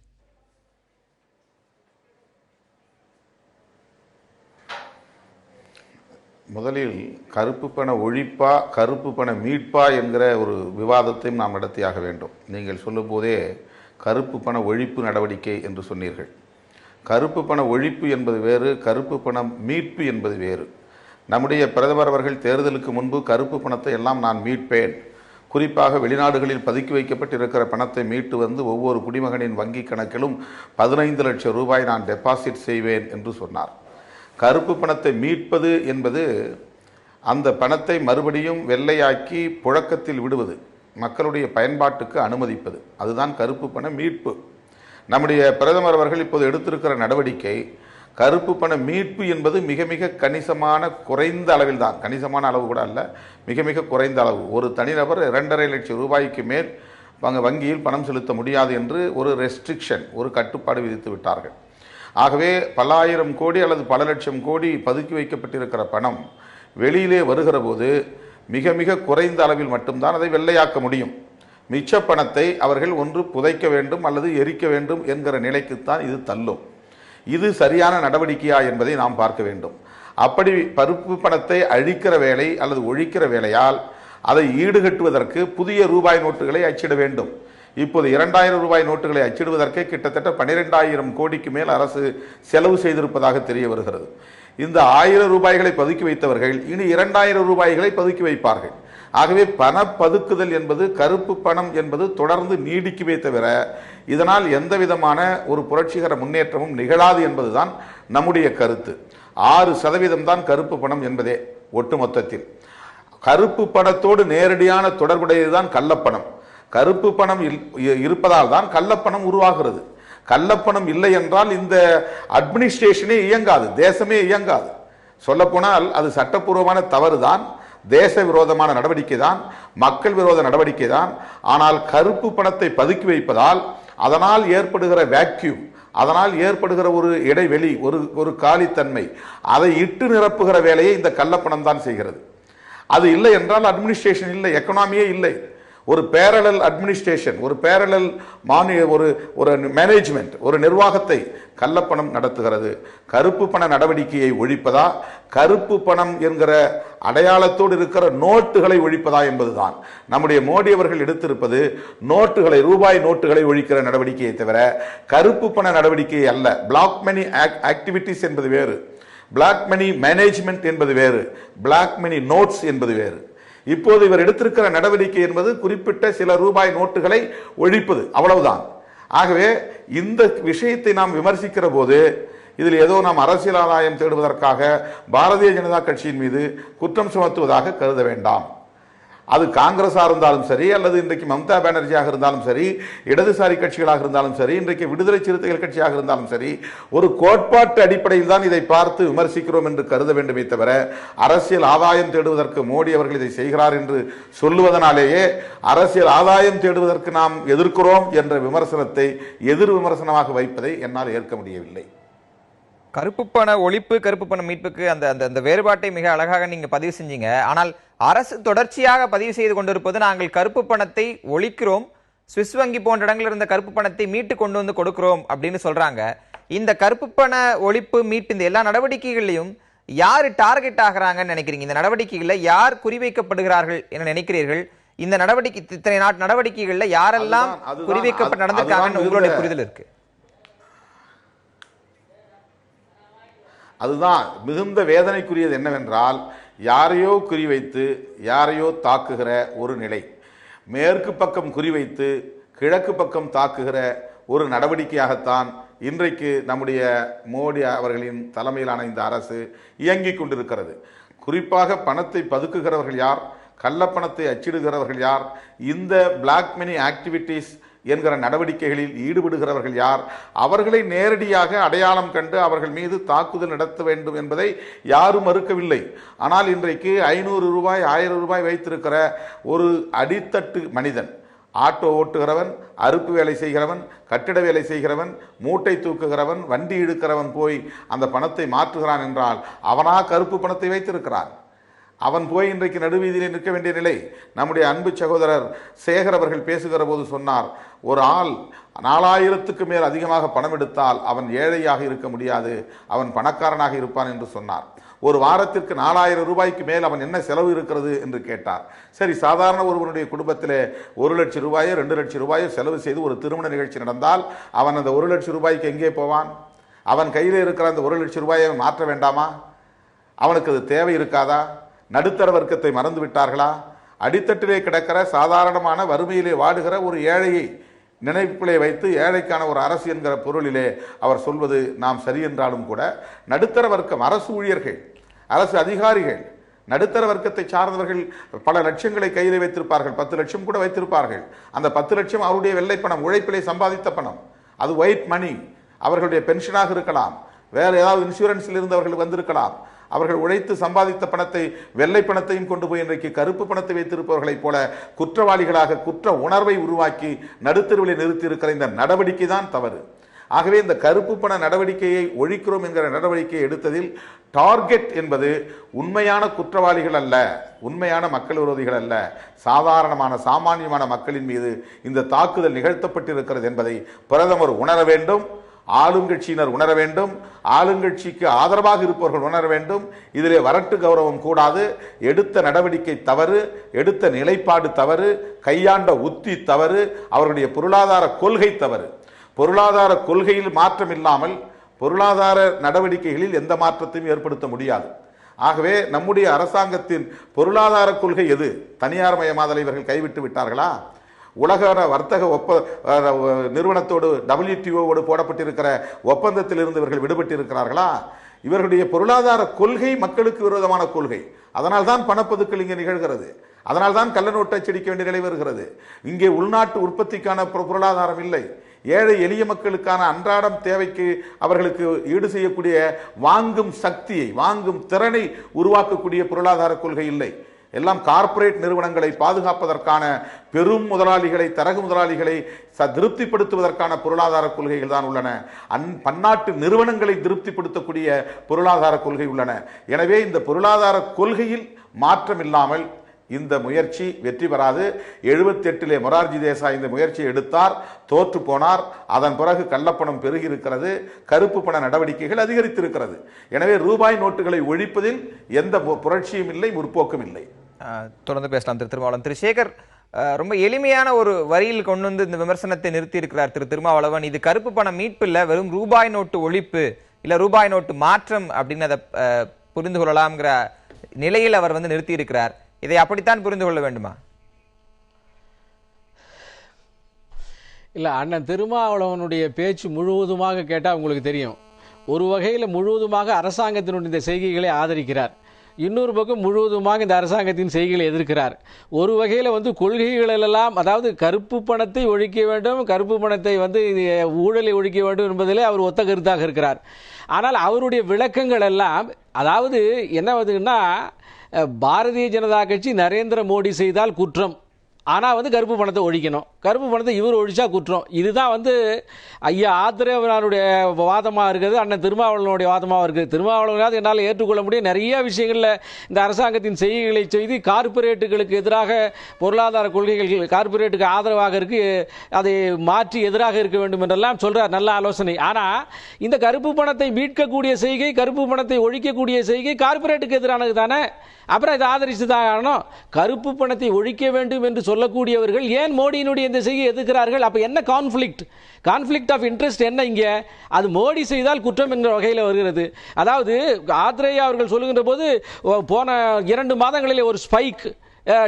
முதலில் கருப்பு பண ஒழிப்பா கருப்பு பண மீட்பா என்கிற ஒரு விவாதத்தையும் நாம் நடத்தியாக வேண்டும். நீங்கள் சொல்லும் போதே கருப்பு பண ஒழிப்பு நடவடிக்கை என்று சொன்னீர்கள். கருப்பு பண ஒழிப்பு என்பது வேறு, கருப்பு பணம் மீட்பு என்பது வேறு. நம்முடைய பிரதமர் அவர்கள் தேர்தலுக்கு முன்பு கருப்பு பணத்தை எல்லாம் நான் மீட்பேன், குறிப்பாக வெளிநாடுகளில் பதுக்கி வைக்கப்பட்டிருக்கிற பணத்தை மீட்டு வந்து ஒவ்வொரு குடிமகனின் வங்கி கணக்கிலும் 15 லட்சம் ரூபாய் நான் டெபாசிட் செய்வேன் என்று சொன்னார். கருப்பு பணத்தை மீட்பது என்பது அந்த பணத்தை மறுபடியும் வெள்ளையாக்கி புழக்கத்தில் விடுவது, மக்களுடைய பயன்பாட்டுக்கு அனுமதிப்பது, அதுதான் கருப்பு பண மீட்பு. நம்முடைய பிரதமர் அவர்கள் இப்போது எடுத்திருக்கிற நடவடிக்கை கருப்பு பண மீட்பு என்பது மிக மிக கணிசமான குறைந்த அளவில் தான், கணிசமான அளவு கூட அல்ல, மிக மிக குறைந்த அளவு. ஒரு தனிநபர் 2.5 லட்சம் ரூபாய்க்கு மேல் வங்கியில் பணம் செலுத்த முடியாது என்று ஒரு ரெஸ்ட்ரிக்ஷன், ஒரு கட்டுப்பாடு விதித்து விட்டார்கள். ஆகவே பல ஆயிரம் கோடி அல்லது பல லட்சம் கோடி பதுக்கி வைக்கப்பட்டிருக்கிற பணம் வெளியிலே வருகிற போது மிக மிக குறைந்த அளவில் மட்டும்தான் அதை வெள்ளையாக்க முடியும். மிச்ச பணத்தை அவர்கள் ஒன்று புதைக்க வேண்டும் அல்லது எரிக்க வேண்டும் என்கிற நிலைக்குத்தான் இது தள்ளும். இது சரியான நடவடிக்கையா என்பதை நாம் பார்க்க வேண்டும். அப்படி கருப்பு பணத்தை அழிக்கிற வேலை அல்லது ஒழிக்கிற வேலையால் அதை ஈடுகட்டுவதற்கு புதிய ரூபாய் நோட்டுகளை அச்சிட வேண்டும். இப்போது 2000 ரூபாய் நோட்டுகளை அச்சிடுவதற்கே கிட்டத்தட்ட 12,000 கோடிக்கு மேல் அரசு செலவு செய்திருப்பதாக தெரிய வருகிறது. இந்த 1000 ரூபாய்களை பதுக்கி வைத்தவர்கள் இனி 2000 ரூபாய்களை பதுக்கி வைப்பார்கள். ஆகவே பண பதுக்குதல் என்பது, கருப்பு பணம் என்பது தொடர்ந்து நீடிக்குமே தவிர இதனால் எந்த விதமான ஒரு புரட்சிகர முன்னேற்றமும் நிகழாது என்பதுதான் நம்முடைய கருத்து. 6% தான் கருப்பு பணம் என்பதே ஒட்டுமொத்தத்தில். கருப்பு பணத்தோடு நேரடியான தொடர்புடையதுதான் கள்ளப்பணம். கருப்பு பணம் இருப்பதால் தான் கள்ளப்பணம் உருவாகிறது. கள்ளப்பணம் இல்லை என்றால் இந்த அட்மினிஸ்ட்ரேஷனே இயங்காது, தேசமே இயங்காது. சொல்லப்போனால் அது சட்டப்பூர்வமான தவறு தான், தேச விரோதமான நடவடிக்கை தான், மக்கள் விரோத நடவடிக்கை தான். ஆனால் கருப்பு பணத்தை பதுக்கி வைப்பதால் அதனால் ஏற்படுகிற வேக்யூம், அதனால் ஏற்படுகிற ஒரு இடைவெளி, ஒரு காலித்தன்மை, அதை இட்டு நிரப்புகிற வேலையை இந்த கள்ளப்பணம் தான் செய்கிறது. அது இல்லை என்றால் அட்மினிஸ்ட்ரேஷன் இல்லை, எக்கனாமியே இல்லை. ஒரு பேரலல் அட்மினிஸ்ட்ரேஷன், ஒரு பேரலல் ஒரு மேனேஜ்மெண்ட், ஒரு நிர்வாகத்தை கள்ளப்பணம் நடத்துகிறது. கருப்பு பண நடவடிக்கையை ஒழிப்பதா, கருப்பு பணம் என்கிற அடையாளத்தோடு இருக்கிற நோட்டுகளை ஒழிப்பதா என்பதுதான் நம்முடைய மோடி அவர்கள் எடுத்திருப்பது. நோட்டுகளை, ரூபாய் நோட்டுகளை ஒழிக்கிற நடவடிக்கையை தவிர கருப்பு பண நடவடிக்கை அல்ல. பிளாக் மணி ஆக்டிவிட்டிஸ் என்பது வேறு, பிளாக் மணி மேனேஜ்மெண்ட் என்பது வேறு, பிளாக் மணி நோட்ஸ் என்பது வேறு. இப்போது இவர் எடுத்திருக்கிற நடவடிக்கை என்பது குறிப்பிட்ட சில ரூபாய் நோட்டுகளை ஒழிப்பது, அவ்வளவுதான். ஆகவே இந்த விஷயத்தை நாம் விமர்சிக்கிற போது இதில் ஏதோ நாம் அரசியல் ஆதாயம் தேடுவதற்காக பாரதிய ஜனதா கட்சியின் மீது குற்றம் சுமத்துவதாக கருத வேண்டாம். அது காங்கிரஸா இருந்தாலும் சரி, அல்லது இன்றைக்கு மம்தா பானர்ஜியாக இருந்தாலும் சரி, இடதுசாரி கட்சிகளாக இருந்தாலும் சரி, இன்றைக்கு விடுதலை சிறுத்தைகள் கட்சியாக இருந்தாலும் சரி, ஒரு கோட்பாட்டு அடிப்படையில் தான் இதை பார்த்து விமர்சிக்கிறோம் என்று கருத வேண்டுமே தவிர அரசியல் ஆதாயம் தேடுவதற்கு மோடி அவர்கள் இதை செய்கிறார் என்று சொல்லுவதனாலேயே அரசியல் ஆதாயம் தேடுவதற்கு நாம் எதிர்க்கிறோம் என்ற விமர்சனத்தை எதிர் விமர்சனமாக வைப்பதை என்னால் ஏற்க முடியவில்லை. கருப்பு பண ஒழிப்பு, கருப்பு பண மீட்புக்கு அந்த வேறுபாட்டை மிக அழகாக நீங்க பதிவு செஞ்சீங்க. ஆனால் அரசு தொடர்ச்சியாக பதிவு செய்து கொண்டிருப்பது, நாங்கள் கருப்பு பணத்தை ஒழிக்கிறோம், சுவிஸ் வங்கி போன்ற இடங்களில் இருந்த கருப்பு பணத்தை மீட்டு கொண்டு வந்து கொடுக்கிறோம் அப்படின்னு சொல்றாங்க. இந்த கருப்பு பண ஒழிப்பு, மீட்டு, இந்த எல்லா நடவடிக்கைகளையும் யாரு டார்கெட் ஆகிறாங்கன்னு நினைக்கிறீங்க? இந்த நடவடிக்கைகளில் யார் குறிவைக்கப்படுகிறார்கள் என நினைக்கிறீர்கள்? இந்த நடவடிக்கை, இத்தனை நடவடிக்கைகள்ல யாரெல்லாம் குறிவைக்கப்பட்டு நடந்திருக்காங்கன்னு உங்களுடைய புரிதல் இருக்கு? அதுதான் மிகுந்த வேதனைக்குரியது. என்னவென்றால், யாரையோ குறிவைத்து யாரையோ தாக்குகிற ஒரு நிலை, மேற்கு பக்கம் குறிவைத்து கிழக்கு பக்கம் தாக்குகிற ஒரு நடவடிக்கையாகத்தான் இன்றைக்கு நம்முடைய மோடி அவர்களின் தலைமையிலான இந்த அரசு இயங்கிக் கொண்டிருக்கிறது. குறிப்பாக பணத்தை பதுக்குகிறவர்கள் யார், கள்ளப்பணத்தை அச்சிடுகிறவர்கள் யார், இந்த பிளாக் மணி ஆக்டிவிட்டீஸ் என்கிற நடவடிக்கைகளில் ஈடுபடுகிறவர்கள் யார், அவர்களை நேரடியாக அடையாளம் கண்டு அவர்கள் மீது தாக்குதல் நடத்த வேண்டும் என்பதை யாரும் மறுக்கவில்லை. ஆனால் இன்றைக்கு 500 ரூபாய் 1000 ரூபாய் வைத்திருக்கிற ஒரு அடித்தட்டு மனிதன், ஆட்டோ ஓட்டுகிறவன், அறுப்பு வேலை செய்கிறவன், கட்டிட வேலை செய்கிறவன், மூட்டை தூக்குகிறவன், வண்டி இழுக்கிறவன் போய் அந்த பணத்தை மாற்றுகிறான் என்றால் அவனா கருப்பு பணத்தை வைத்திருக்கிறான். அவன் போய் இன்றைக்கு நடுவீதியிலே நிற்க வேண்டிய நிலை. நம்முடைய அன்பு சகோதரர் சேகர் அவர்கள் பேசுகிற போது சொன்னார், ஒரு ஆள் 4000க்கு மேல் அதிகமாக பணம் எடுத்தால் அவன் ஏழையாக இருக்க முடியாது, அவன் பணக்காரனாக இருப்பான் என்று சொன்னார். ஒரு வாரத்திற்கு 4000 ரூபாய்க்கு மேல் அவன் என்ன செலவு இருக்கிறது என்று கேட்டார். சரி, சாதாரண ஒருவனுடைய குடும்பத்திலே 1 லட்சம் ரூபாயோ 2 லட்சம் ரூபாயோ செலவு செய்து ஒரு திருமண நிகழ்ச்சி நடந்தால் அவன் அந்த 1 லட்சம் ரூபாய்க்கு எங்கே போவான்? அவன் கையில் இருக்கிற அந்த 1 லட்சம் ரூபாயை மாற்ற வேண்டாமா? அவனுக்கு அது தேவை இருக்காதா? நடுத்தர வர்க்கத்தை மறந்து விட்டார்களா? அடித்தட்டிலே கிடக்கிற சாதாரணமான வறுமையிலே வாடுகிற ஒரு ஏழையை நினைப்பிலே வைத்து ஏழைக்கான ஒரு அரசு என்கிற பொருளிலே அவர் சொல்வது நாம் சரி என்றாலும் கூட, நடுத்தர வர்க்கம், அரசு ஊழியர்கள், அரசு அதிகாரிகள், நடுத்தர வர்க்கத்தை சார்ந்தவர்கள் பல லட்சங்களை கையில் வைத்திருப்பார்கள், 10 லட்சம் கூட வைத்திருப்பார்கள். அந்த 10 லட்சம் அவருடைய வெள்ளை பணம், உழைப்பிலே சம்பாதித்த பணம், அது ஒயிட் மணி. அவர்களுடைய பென்ஷனாக இருக்கலாம், வேற ஏதாவது இன்சூரன்ஸில் இருந்து அவர்கள் வந்திருக்கலாம். அவர்கள் உழைத்து சம்பாதித்த பணத்தை, வெள்ளை பணத்தையும் கொண்டு போய் இன்றைக்கு கருப்பு பணத்தை வைத்திருப்பவர்களைப் போல குற்றவாளிகளாக குற்ற உணர்வை உருவாக்கி நடுத்தருவில் நிறுத்தி இருக்கிற இந்த நடவடிக்கை தான் தவறு. ஆகவே இந்த கருப்பு பண நடவடிக்கையை ஒழிக்கிறோம் என்கிற நடவடிக்கையை எடுத்ததில் டார்கெட் என்பது உண்மையான குற்றவாளிகள் அல்ல, உண்மையான மக்கள் விரோதிகள் அல்ல, சாமானியமான மக்களின் மீது இந்த தாக்குதல் நிகழ்த்தப்பட்டிருக்கிறது என்பதை பிரதமர் உணர வேண்டும், ஆளுங்கட்சியினர் உணர வேண்டும், ஆளுங்கட்சிக்கு ஆதரவாக இருப்பவர்கள் உணர வேண்டும். இதிலே வரட்டு கௌரவம் கூடாது. எடுத்த நடவடிக்கை தவறு, எடுத்த நிலைப்பாடு தவறு, கையாண்ட உத்தி தவறு, அவருடைய பொருளாதார கொள்கை தவறு. பொருளாதார கொள்கையில் மாற்றம் இல்லாமல் பொருளாதார நடவடிக்கைகளில் எந்த மாற்றத்தையும் ஏற்படுத்த முடியாது. ஆகவே நம்முடைய அரசாங்கத்தின் பொருளாதார கொள்கை எது? தனியார் மயமாதலை இவர்கள் கைவிட்டு விட்டார்களா? உலக வர்த்தக நிறுவனத்தோடு WTO போடப்பட்டிருக்கிற ஒப்பந்தத்தில் இருந்து இவர்கள் விடுபட்டிருக்கிறார்களா? இவர்களுடைய பொருளாதார கொள்கை மக்களுக்கு விரோதமான கொள்கை. அதனால் தான் பணப்பதுக்கள் இங்கே நிகழ்கிறது, அதனால் தான் கள்ள நோட்டு அச்சடிக்க வேண்டிய நிலை வருகிறது. இங்கே உள்நாட்டு உற்பத்திக்கான பொருளாதாரம் இல்லை. ஏழை எளிய மக்களுக்கான அன்றாடம் தேவைக்கு அவர்களுக்கு ஈடு செய்யக்கூடிய வாங்கும் சக்தியை, வாங்கும் திறனை உருவாக்கக்கூடிய பொருளாதார கொள்கை இல்லை. எல்லாம் கார்ப்பரேட் நிறுவனங்களை பாதுகாப்பதற்கான, பெரும் முதலாளிகளை, தரகு முதலாளிகளை திருப்திப்படுத்துவதற்கான பொருளாதார கொள்கைகள் தான் உள்ளன. பன்னாட்டு நிறுவனங்களை திருப்திப்படுத்தக்கூடிய பொருளாதார கொள்கை உள்ளன. எனவே இந்த பொருளாதார கொள்கையில் மாற்றம் இல்லாமல் இந்த முயற்சி வெற்றி பெறாது. 78 மொரார்ஜி தேசாய் இந்த முயற்சியை எடுத்தார், தோற்று போனார். அதன் பிறகு கள்ளப்பணம் பெருகி இருக்கிறது, கருப்பு பண நடவடிக்கைகள் அதிகரித்திருக்கிறது. எனவே ரூபாய் நோட்டுகளை ஒழிப்பதில் எந்த புரட்சியும் இல்லை, முற்போக்கும் இல்லை. தொடர்ந்து பேசலாம் திரு திருமாவளவன். திரு சேகர், ரொம்ப எளிமையான ஒரு வரியில் கொண்டு வந்து இந்த விமர்சனத்தை நிறுத்தி இருக்கிறார் திரு திருமாவளவன். இது கருப்பு பண மீட்பு இல்ல, வெறும் ரூபாய் நோட்டு ஒழிப்பு, இல்ல ரூபாய் நோட்டு மாற்றம் அப்படின்னு அதை புரிந்து கொள்ளலாம்ங்கிற நிலையில் அவர் வந்து நிறுத்தி இருக்கிறார். இதை அப்படித்தான் புரிந்து கொள்ள வேண்டுமா? இல்லை, அண்ணன் திருமாவளவனுடைய பேச்சு முழுவதுமாக கேட்டால் உங்களுக்கு தெரியும். ஒரு வகையில் முழுவதுமாக அரசாங்கத்தினுடைய இந்த செய்கைகளை ஆதரிக்கிறார், இன்னொரு பக்கம் முழுவதுமாக இந்த அரசாங்கத்தின் செய்கைகளை எதிர்க்கிறார். ஒரு வகையில் வந்து கொள்கைகளெல்லாம், அதாவது கருப்பு பணத்தை ஒழிக்க வேண்டும், கருப்பு பணத்தை வந்து ஊழலை ஒழிக்க வேண்டும் என்பதிலே அவர் ஒத்த கருத்தாக இருக்கிறார். ஆனால் அவருடைய விளக்கங்கள் எல்லாம், அதாவது என்ன வருதுன்னா, பாரதிய ஜனதா கட்சி நரேந்திர மோடி செய்தால் குற்றம், ஆனால் வந்து கருப்பு பணத்தை ஒழிக்கணும், கருப்பு பணத்தை இவர் ஒழிச்சா குற்றம். இதுதான் வந்து ஐயா ஆத்திரேவனுடைய வாதமாக இருக்குது, அண்ணன் திருமாவளவனுடைய வாதமாக இருக்குது. திருமாவளவனாவது என்னால் ஏற்றுக்கொள்ள முடியும். நிறைய விஷயங்களில் இந்த அரசாங்கத்தின் செய்திகளை செய்து கார்ப்பரேட்டுகளுக்கு எதிராக பொருளாதார கொள்கைகள் கார்ப்பரேட்டுக்கு ஆதரவாக இருக்கு, அதை மாற்றி எதிராக இருக்க வேண்டும் என்றெல்லாம் சொல்றார், நல்ல ஆலோசனை. ஆனால் இந்த கருப்பு பணத்தை மீட்கக்கூடிய செய்கை, கருப்பு பணத்தை ஒழிக்கக்கூடிய செய்கை கார்ப்பரேட்டுக்கு எதிரானது தானே. அப்புறம் இதை ஆதரித்து தான் ஆகணும். கருப்பு பணத்தை ஒழிக்க வேண்டும் என்று சொல்லக்கூடியவர்கள் ஏன் மோடியினுடைய இந்த செய்தியை எதிர்க்கிறார்கள்? அப்ப என்ன கான்ஃபிளிக்ட் ஆஃப் இன்ட்ரெஸ்ட் என்ன இங்கே? அது மோடி செய்தால் குற்றம் என்ற வகையில் வருகிறது. அதாவது ஆத்ரேயா அவர்கள் சொல்லுகின்ற போது போன 2 மாதங்களிலே ஒரு ஸ்பைக்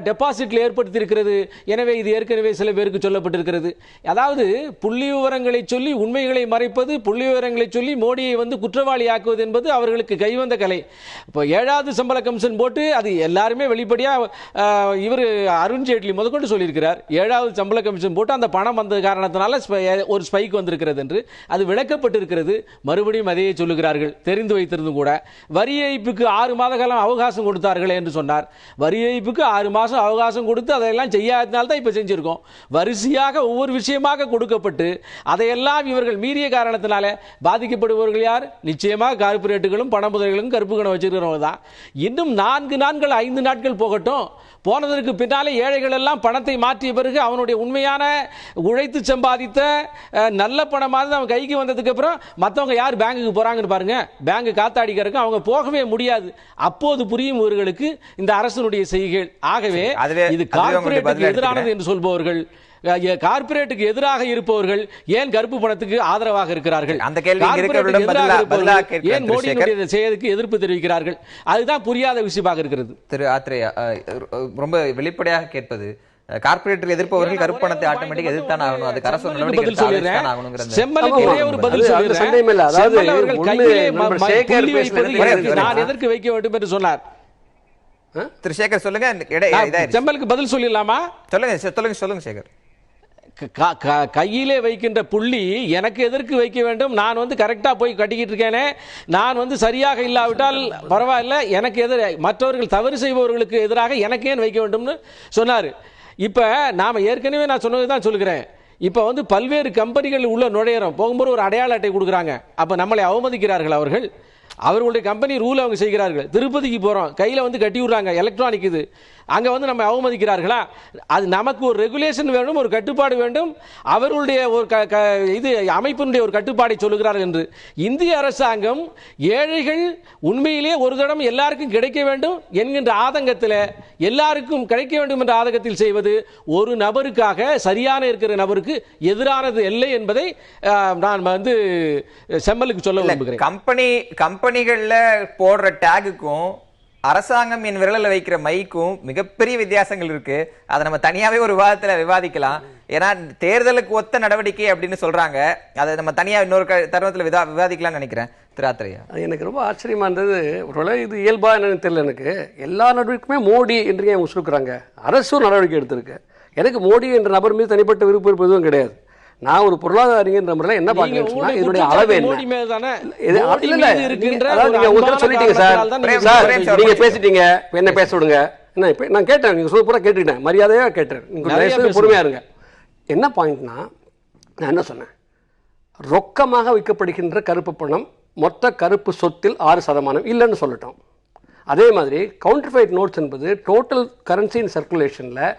டெபாசிட்டில் ஏற்படுத்தியிருக்கிறது. எனவே இது ஏற்கனவே சில பேருக்கு சொல்லப்பட்டிருக்கிறது. அதாவது புள்ளி விவரங்களை சொல்லி உண்மைகளை மறைப்பது, புள்ளி விவரங்களை சொல்லி மோடியை வந்து குற்றவாளி ஆக்குவது என்பது அவர்களுக்கு கைவந்த கலை. இப்போ 7வது சம்பள கமிஷன் போட்டு அது எல்லாருமே வெளிப்படையாக இவர் அருண்ஜேட்லி முதற்கொண்டு சொல்லியிருக்கிறார். 7வது சம்பள கமிஷன் போட்டு அந்த பணம் வந்த காரணத்தினால ஒரு ஸ்பைக் வந்திருக்கிறது என்று அது விளக்கப்பட்டிருக்கிறது. மறுபடியும் அதையே சொல்லுகிறார்கள், தெரிந்து வைத்திருந்தும் கூட. வரி ஏய்ப்புக்கு 6 மாத காலம் அவகாசம் கொடுத்தார்கள் என்று சொன்னார். வரி ஏய்ப்புக்கு 6 மாதம் அவகாசம் கொடுத்து அதையெல்லாம் செய்யாதனால தான் இப்ப செஞ்சிருக்கோம். வரிசையாக ஒவ்வொரு விஷயமாக கொடுக்கப்பட்டு அதையெல்லாம் இவர்கள் மீறிய காரணத்தினால பாதிக்கப்படுபவர்கள் யார்? நிச்சயமாக கார்ப்பரேட்டுகளும் பண முதலைகளும் கருப்பு கணம் வச்சிருக்கிறவங்க தான். இன்னும் 4 நாட்கள் 5 நாட்கள் போகட்டும். போனதற்கு பின்னாலே ஏழைகள் எல்லாம் பணத்தை மாற்றிய பிறகு அவனுடைய உண்மையான உழைத்து சம்பாதித்த நல்ல பணமாக அவன் கைக்கு வந்ததுக்கு அப்புறம் மற்றவங்க யார் பேங்குக்கு போறாங்கன்னு பாருங்க. பேங்க் காத்தாடிக்கிறதுக்கு அவங்க போகவே முடியாது. அப்போது புரியும் இவர்களுக்கு இந்த அரசனுடைய செய்கைகள். ஆகவே இது கார்ப்பரேட்டுக்கு எதிரானது என்று சொல்பவர்கள், கார்ப்பரேட்டுக்கு எதிராக இருப்பவர்கள் ஏன் கருப்பு பணத்துக்கு ஆதரவாக இருக்கிறார்கள்? அந்த கேள்வி ஏன் மோடியினுடைய செயலுக்கு எதிர்ப்பு தெரிவிக்கிறார்கள்? அதுதான் புரியாத விஷயமாக இருக்கிறது. திரு ஆத்ரேயா, ரொம்ப வெளிப்படையாக கேட்பது, கார்ப்பரேட்டர் எதிர்ப்பவர்கள் கருப்பு பணத்தை ஆட்டோமேட்டிக் எதிர்த்தான் ஆகணும். அது அரசு பதில் சொல்லிடுறேன். செம்மலுக்கு ஒரே ஒரு பதில் சொல்லிடுறேன். செம்மல் அவர்கள் கையிலே புள்ளி வைப்பது நான் எதற்கு வைக்க வேண்டும் என்று சொன்னார். திரு சேகர் சொல்லுங்க. இதாயிருச்சு. செம்மலுக்கு பதில் சொல்லிடலாமா? சொல்லுங்க சேகர். கையிலே வைக்கின்ற புள்ளி எனக்கு எதற்கு வைக்க வேண்டும்? நான் வந்து கரெக்டா போய் கட்டிக்கிட்டு இருக்கேனே, நான் வந்து சரியாக இல்லாவிட்டால் பரவாயில்ல, எனக்கு மற்றவர்கள் தவறு செய்பவர்களுக்கு எதிராக எனக்கு ஏன் வைக்க வேண்டும்னு சொன்னார். இப்ப நாம ஏற்கனவே நான் சொன்னதுதான் சொல்லுகிறேன். இப்ப வந்து பல்வேறு கம்பெனிகள் உள்ள நுழையிறோம், போகும்போது ஒரு அடையாள அட்டை கொடுக்குறாங்க. அப்ப நம்மளை அவமதிக்கிறார்கள் அவர்கள். அவர்களுடைய கம்பெனி ரூல் அவங்க செய்கிறார்கள். திருப்பதிக்கு போறோம், கையில வந்து கட்டி விடுறாங்க, எலக்ட்ரானிக் இது. அங்க வந்து நம்ம அவமதிக்கிறார்களா? அது நமக்கு ஒரு ரெகுலேஷன் வேண்டும், ஒரு கட்டுப்பாடு வேண்டும். அவர்களுடைய ஒரு இது அமைப்பினுடைய ஒரு கட்டுப்பாடை சொல்லுகிறார்கள் என்று இந்திய அரசாங்கம் ஏழைகள் உண்மையிலே ஒரு தடம் எல்லாருக்கும் கிடைக்க வேண்டும் என்கின்ற ஆதங்கத்தில், எல்லாருக்கும் கிடைக்க வேண்டும் என்ற ஆதங்கத்தில் செய்வது ஒரு நபருக்காக, சரியான இருக்கிற நபருக்கு எதிரானது இல்லை என்பதை நான் வந்து செம்மலுக்கு சொல்ல விரும்புகிறேன். கம்பெனிகள்ல போடுற டேகுக்கும் அரசாங்கம் என் விரலில் வைக்கிற மைக்கும் மிகப்பெரிய வித்தியாசங்கள் இருக்கு. அதை நம்ம தனியாவே ஒரு விவாதத்துல விவாதிக்கலாம். ஏன்னா தேர்தலுக்கு ஒத்த நடவடிக்கை அப்படின்னு சொல்றாங்க. அதை நம்ம தனியா இன்னொரு தருணத்துல விவாதிக்கலாம்னு நினைக்கிறேன். திராத்திரையா, எனக்கு ரொம்ப ஆச்சரியமா இருந்தது. ஒருவேளை இது இயல்பா என்னன்னு தெரியல. எனக்கு எல்லா நடவடிக்கையுமே மோடி என்று அவங்க சொல்லுறாங்க. அரசு நடவடிக்கை எடுத்திருக்கு. எனக்கு மோடி என்ற நபர் மீது தனிப்பட்ட விருப்பம் எதுவும் கிடையாது. நான் ஒரு பொருளாதாரிங்கிற முறையில் என்ன பார்க்கிறேன்னா, இதனுடைய அளவு என்ன? சொல்லிட்டீங்க சார், நீங்க பேசிட்டீங்க, என்ன பேச விடுங்க. என்ன நான் கேட்டேன், நீங்க சொல்ல பூரா கேட்டுக்கிட்டேன், மரியாதையா கேட்டேன். நீங்க பொறுமையா இருங்க. என்ன பாயிண்ட்னா, நான் என்ன சொன்னேன், ரொக்கமாக விற்கப்படுகின்ற கருப்பு பணம் மொத்த கருப்பு சொத்தில் 6% இல்லைன்னு சொல்லட்டோம். அதே மாதிரி கவுண்டர்ஃபைட் நோட்ஸ் என்பது டோட்டல் கரன்சி இன் சர்க்குலேஷன்ல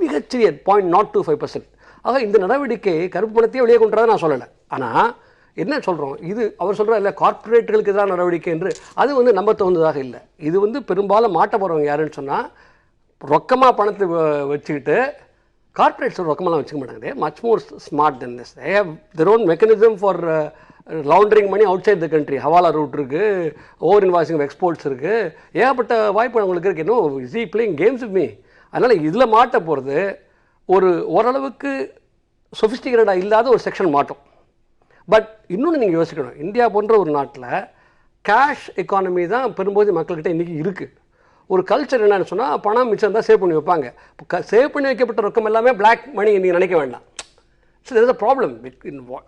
மிகச்சிறிய 0.025%. ஆக இந்த நடவடிக்கை கருப்பு பணத்தையே வெளியே கொண்டு வரதை நான் சொல்லலை. ஆனால் என்ன சொல்கிறோம், இது அவர் சொல்கிறார் இல்லை கார்பரேட்டுகளுக்கு எதிரான நடவடிக்கை என்று. அது வந்து நம்ப தகுந்ததாக இல்லை. இது வந்து பெரும்பாலும் மாட்ட போகிறவங்க யாருன்னு சொன்னால், ரொக்கமாக பணத்தை வச்சுக்கிட்டு கார்பரேட்ஸ் ரொக்கமெல்லாம் வச்சுக்க மாட்டாங்க. Much more smart than this. They have their own mechanism for laundering money outside the country. ஹவாலா ரூட் இருக்குது, ஓவர் இன்வாய்சிங் எக்ஸ்போர்ட்ஸ் இருக்குது, ஏகப்பட்ட வாய்ப்பு அவங்களுக்கு இருக்குது. இன்னும் is he playing games with me? அதனால் இதில் மாட்ட போகிறது ஒரு ஓரளவுக்கு சொஃபிஸ்டிகேட்டடாக இல்லாத ஒரு செக்ஷன் மாட்டோம். பட் இன்னொன்று நீங்கள் யோசிக்கணும், இந்தியா போன்ற ஒரு நாட்டில் கேஷ் எக்கானமி தான் பெரும்போது மக்கள்கிட்ட இன்றைக்கி இருக்குது. ஒரு கல்ச்சர் என்னன்னு சொன்னால், பணம் மிச்சம் தான் சேவ் பண்ணி வைப்பாங்க. சேவ் பண்ணி வைக்கப்பட்ட ரொக்கம் எல்லாமே பிளாக் மணி நீங்கள் நினைக்க வேண்டாம். So there is a problem.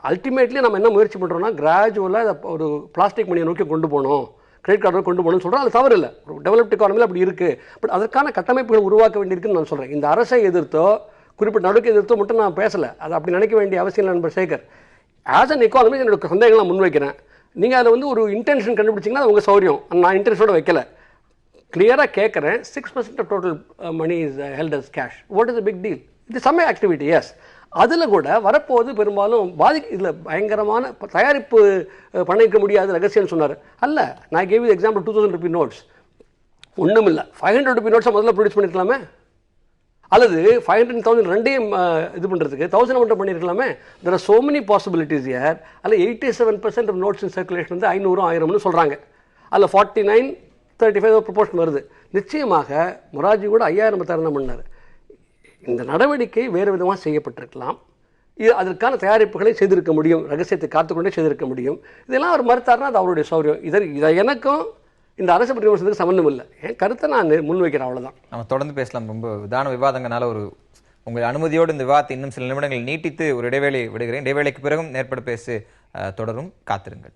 Ultimately நம்ம என்ன முயற்சி பண்ணுறோம்னா, கிராஜுவலாக ஒரு பிளாஸ்டிக் மணியை நோக்கி கொண்டு போகணும், கிரெடிட் கார்டு கொண்டு போகணும்னு சொல்கிறோம். அது தவறு இல்லை, ஒரு டெவலப்ட் எக்கானமியில் அப்படி இருக்குது. பட் அதற்கான கட்டமைப்புகளை உருவாக்க வேண்டியிருக்குன்னு நான் சொல்கிறேன். இந்த அரசை எதிர்த்தோ குறிப்பிட்ட நடவடிக்கை எதிர்த்தோ மட்டும் நான் பேசலை. அது அப்படி நினைக்க வேண்டிய அவசியம் இல்லை நண்பர் சேகர். ஆஸ் அன் எக்கானமி என்னோட சந்தேகங்களை முன்வைக்கிறேன். நீங்கள் அதில் வந்து ஒரு இன்டென்ஷன் கண்டுபிடிச்சிங்கன்னா அது உங்கள் சௌரியம். நான் இன்டென்ஷனோட வைக்கல, கிளியராக கேட்குறேன். 6% of total money is held as cash. What is a big deal? இது சமய ஆக்டிவிட்டி, எஸ். அதில் கூட வரப்போது பெரும்பாலும் இதில் பயங்கரமான தயாரிப்பு பண்ணிக்க முடியாத ரகசியம்னு சொன்னார். அல்ல, நான் cave you example 2000 Ruby notes. ஒன்றும் இல்லை, 500 ரூபி நோட்ஸை முதல்ல ப்ரொடியூஸ் பண்ணிருக்கலாமே, அல்லது 500,000 ரெண்டையும் இது பண்ணுறதுக்கு 1000 மட்டும் பண்ணியிருக்கலாமே. There are so many possibilities யார். அதில் 87% ஆஃப் நோட்ஸ் இன் சர்க்குலேஷன் வந்து 500, 1000ன்னு சொல்கிறாங்க. அதில் 49-35 ப்ரொபோர்ஷன் வருது. நிச்சயமாக மொராஜி கூட 5000 தரம் பண்ணார். இந்த நடவடிக்கை வேறு விதமாக செய்யப்பட்டிருக்கலாம். இது அதற்கான தயாரிப்புகளை செய்திருக்க முடியும், ரகசியத்தை காத்துக்கொண்டே செய்திருக்க முடியும். இதெல்லாம் அவர் மறுத்தாருன்னா அது அவருடைய சௌரியம். இதை எனக்கும் இந்த அரசு பற்றி விமர்சனத்துக்கு சம்பந்தம் இல்லை. என் கருத்தை நான் முன்வைக்கிறேன், அவ்வளோதான். நம்ம தொடர்ந்து பேசலாம். ரொம்ப விதான விவாதங்களால உங்கள் அனுமதியோடு இந்த விவாதத்தை இன்னும் சில நிமிடங்கள் நீட்டித்து ஒரு இடைவேளை விடுகிறேன். இடைவேளைக்கு பிறகும் நேர்பட பேசு தொடரும், காத்திருங்கள்.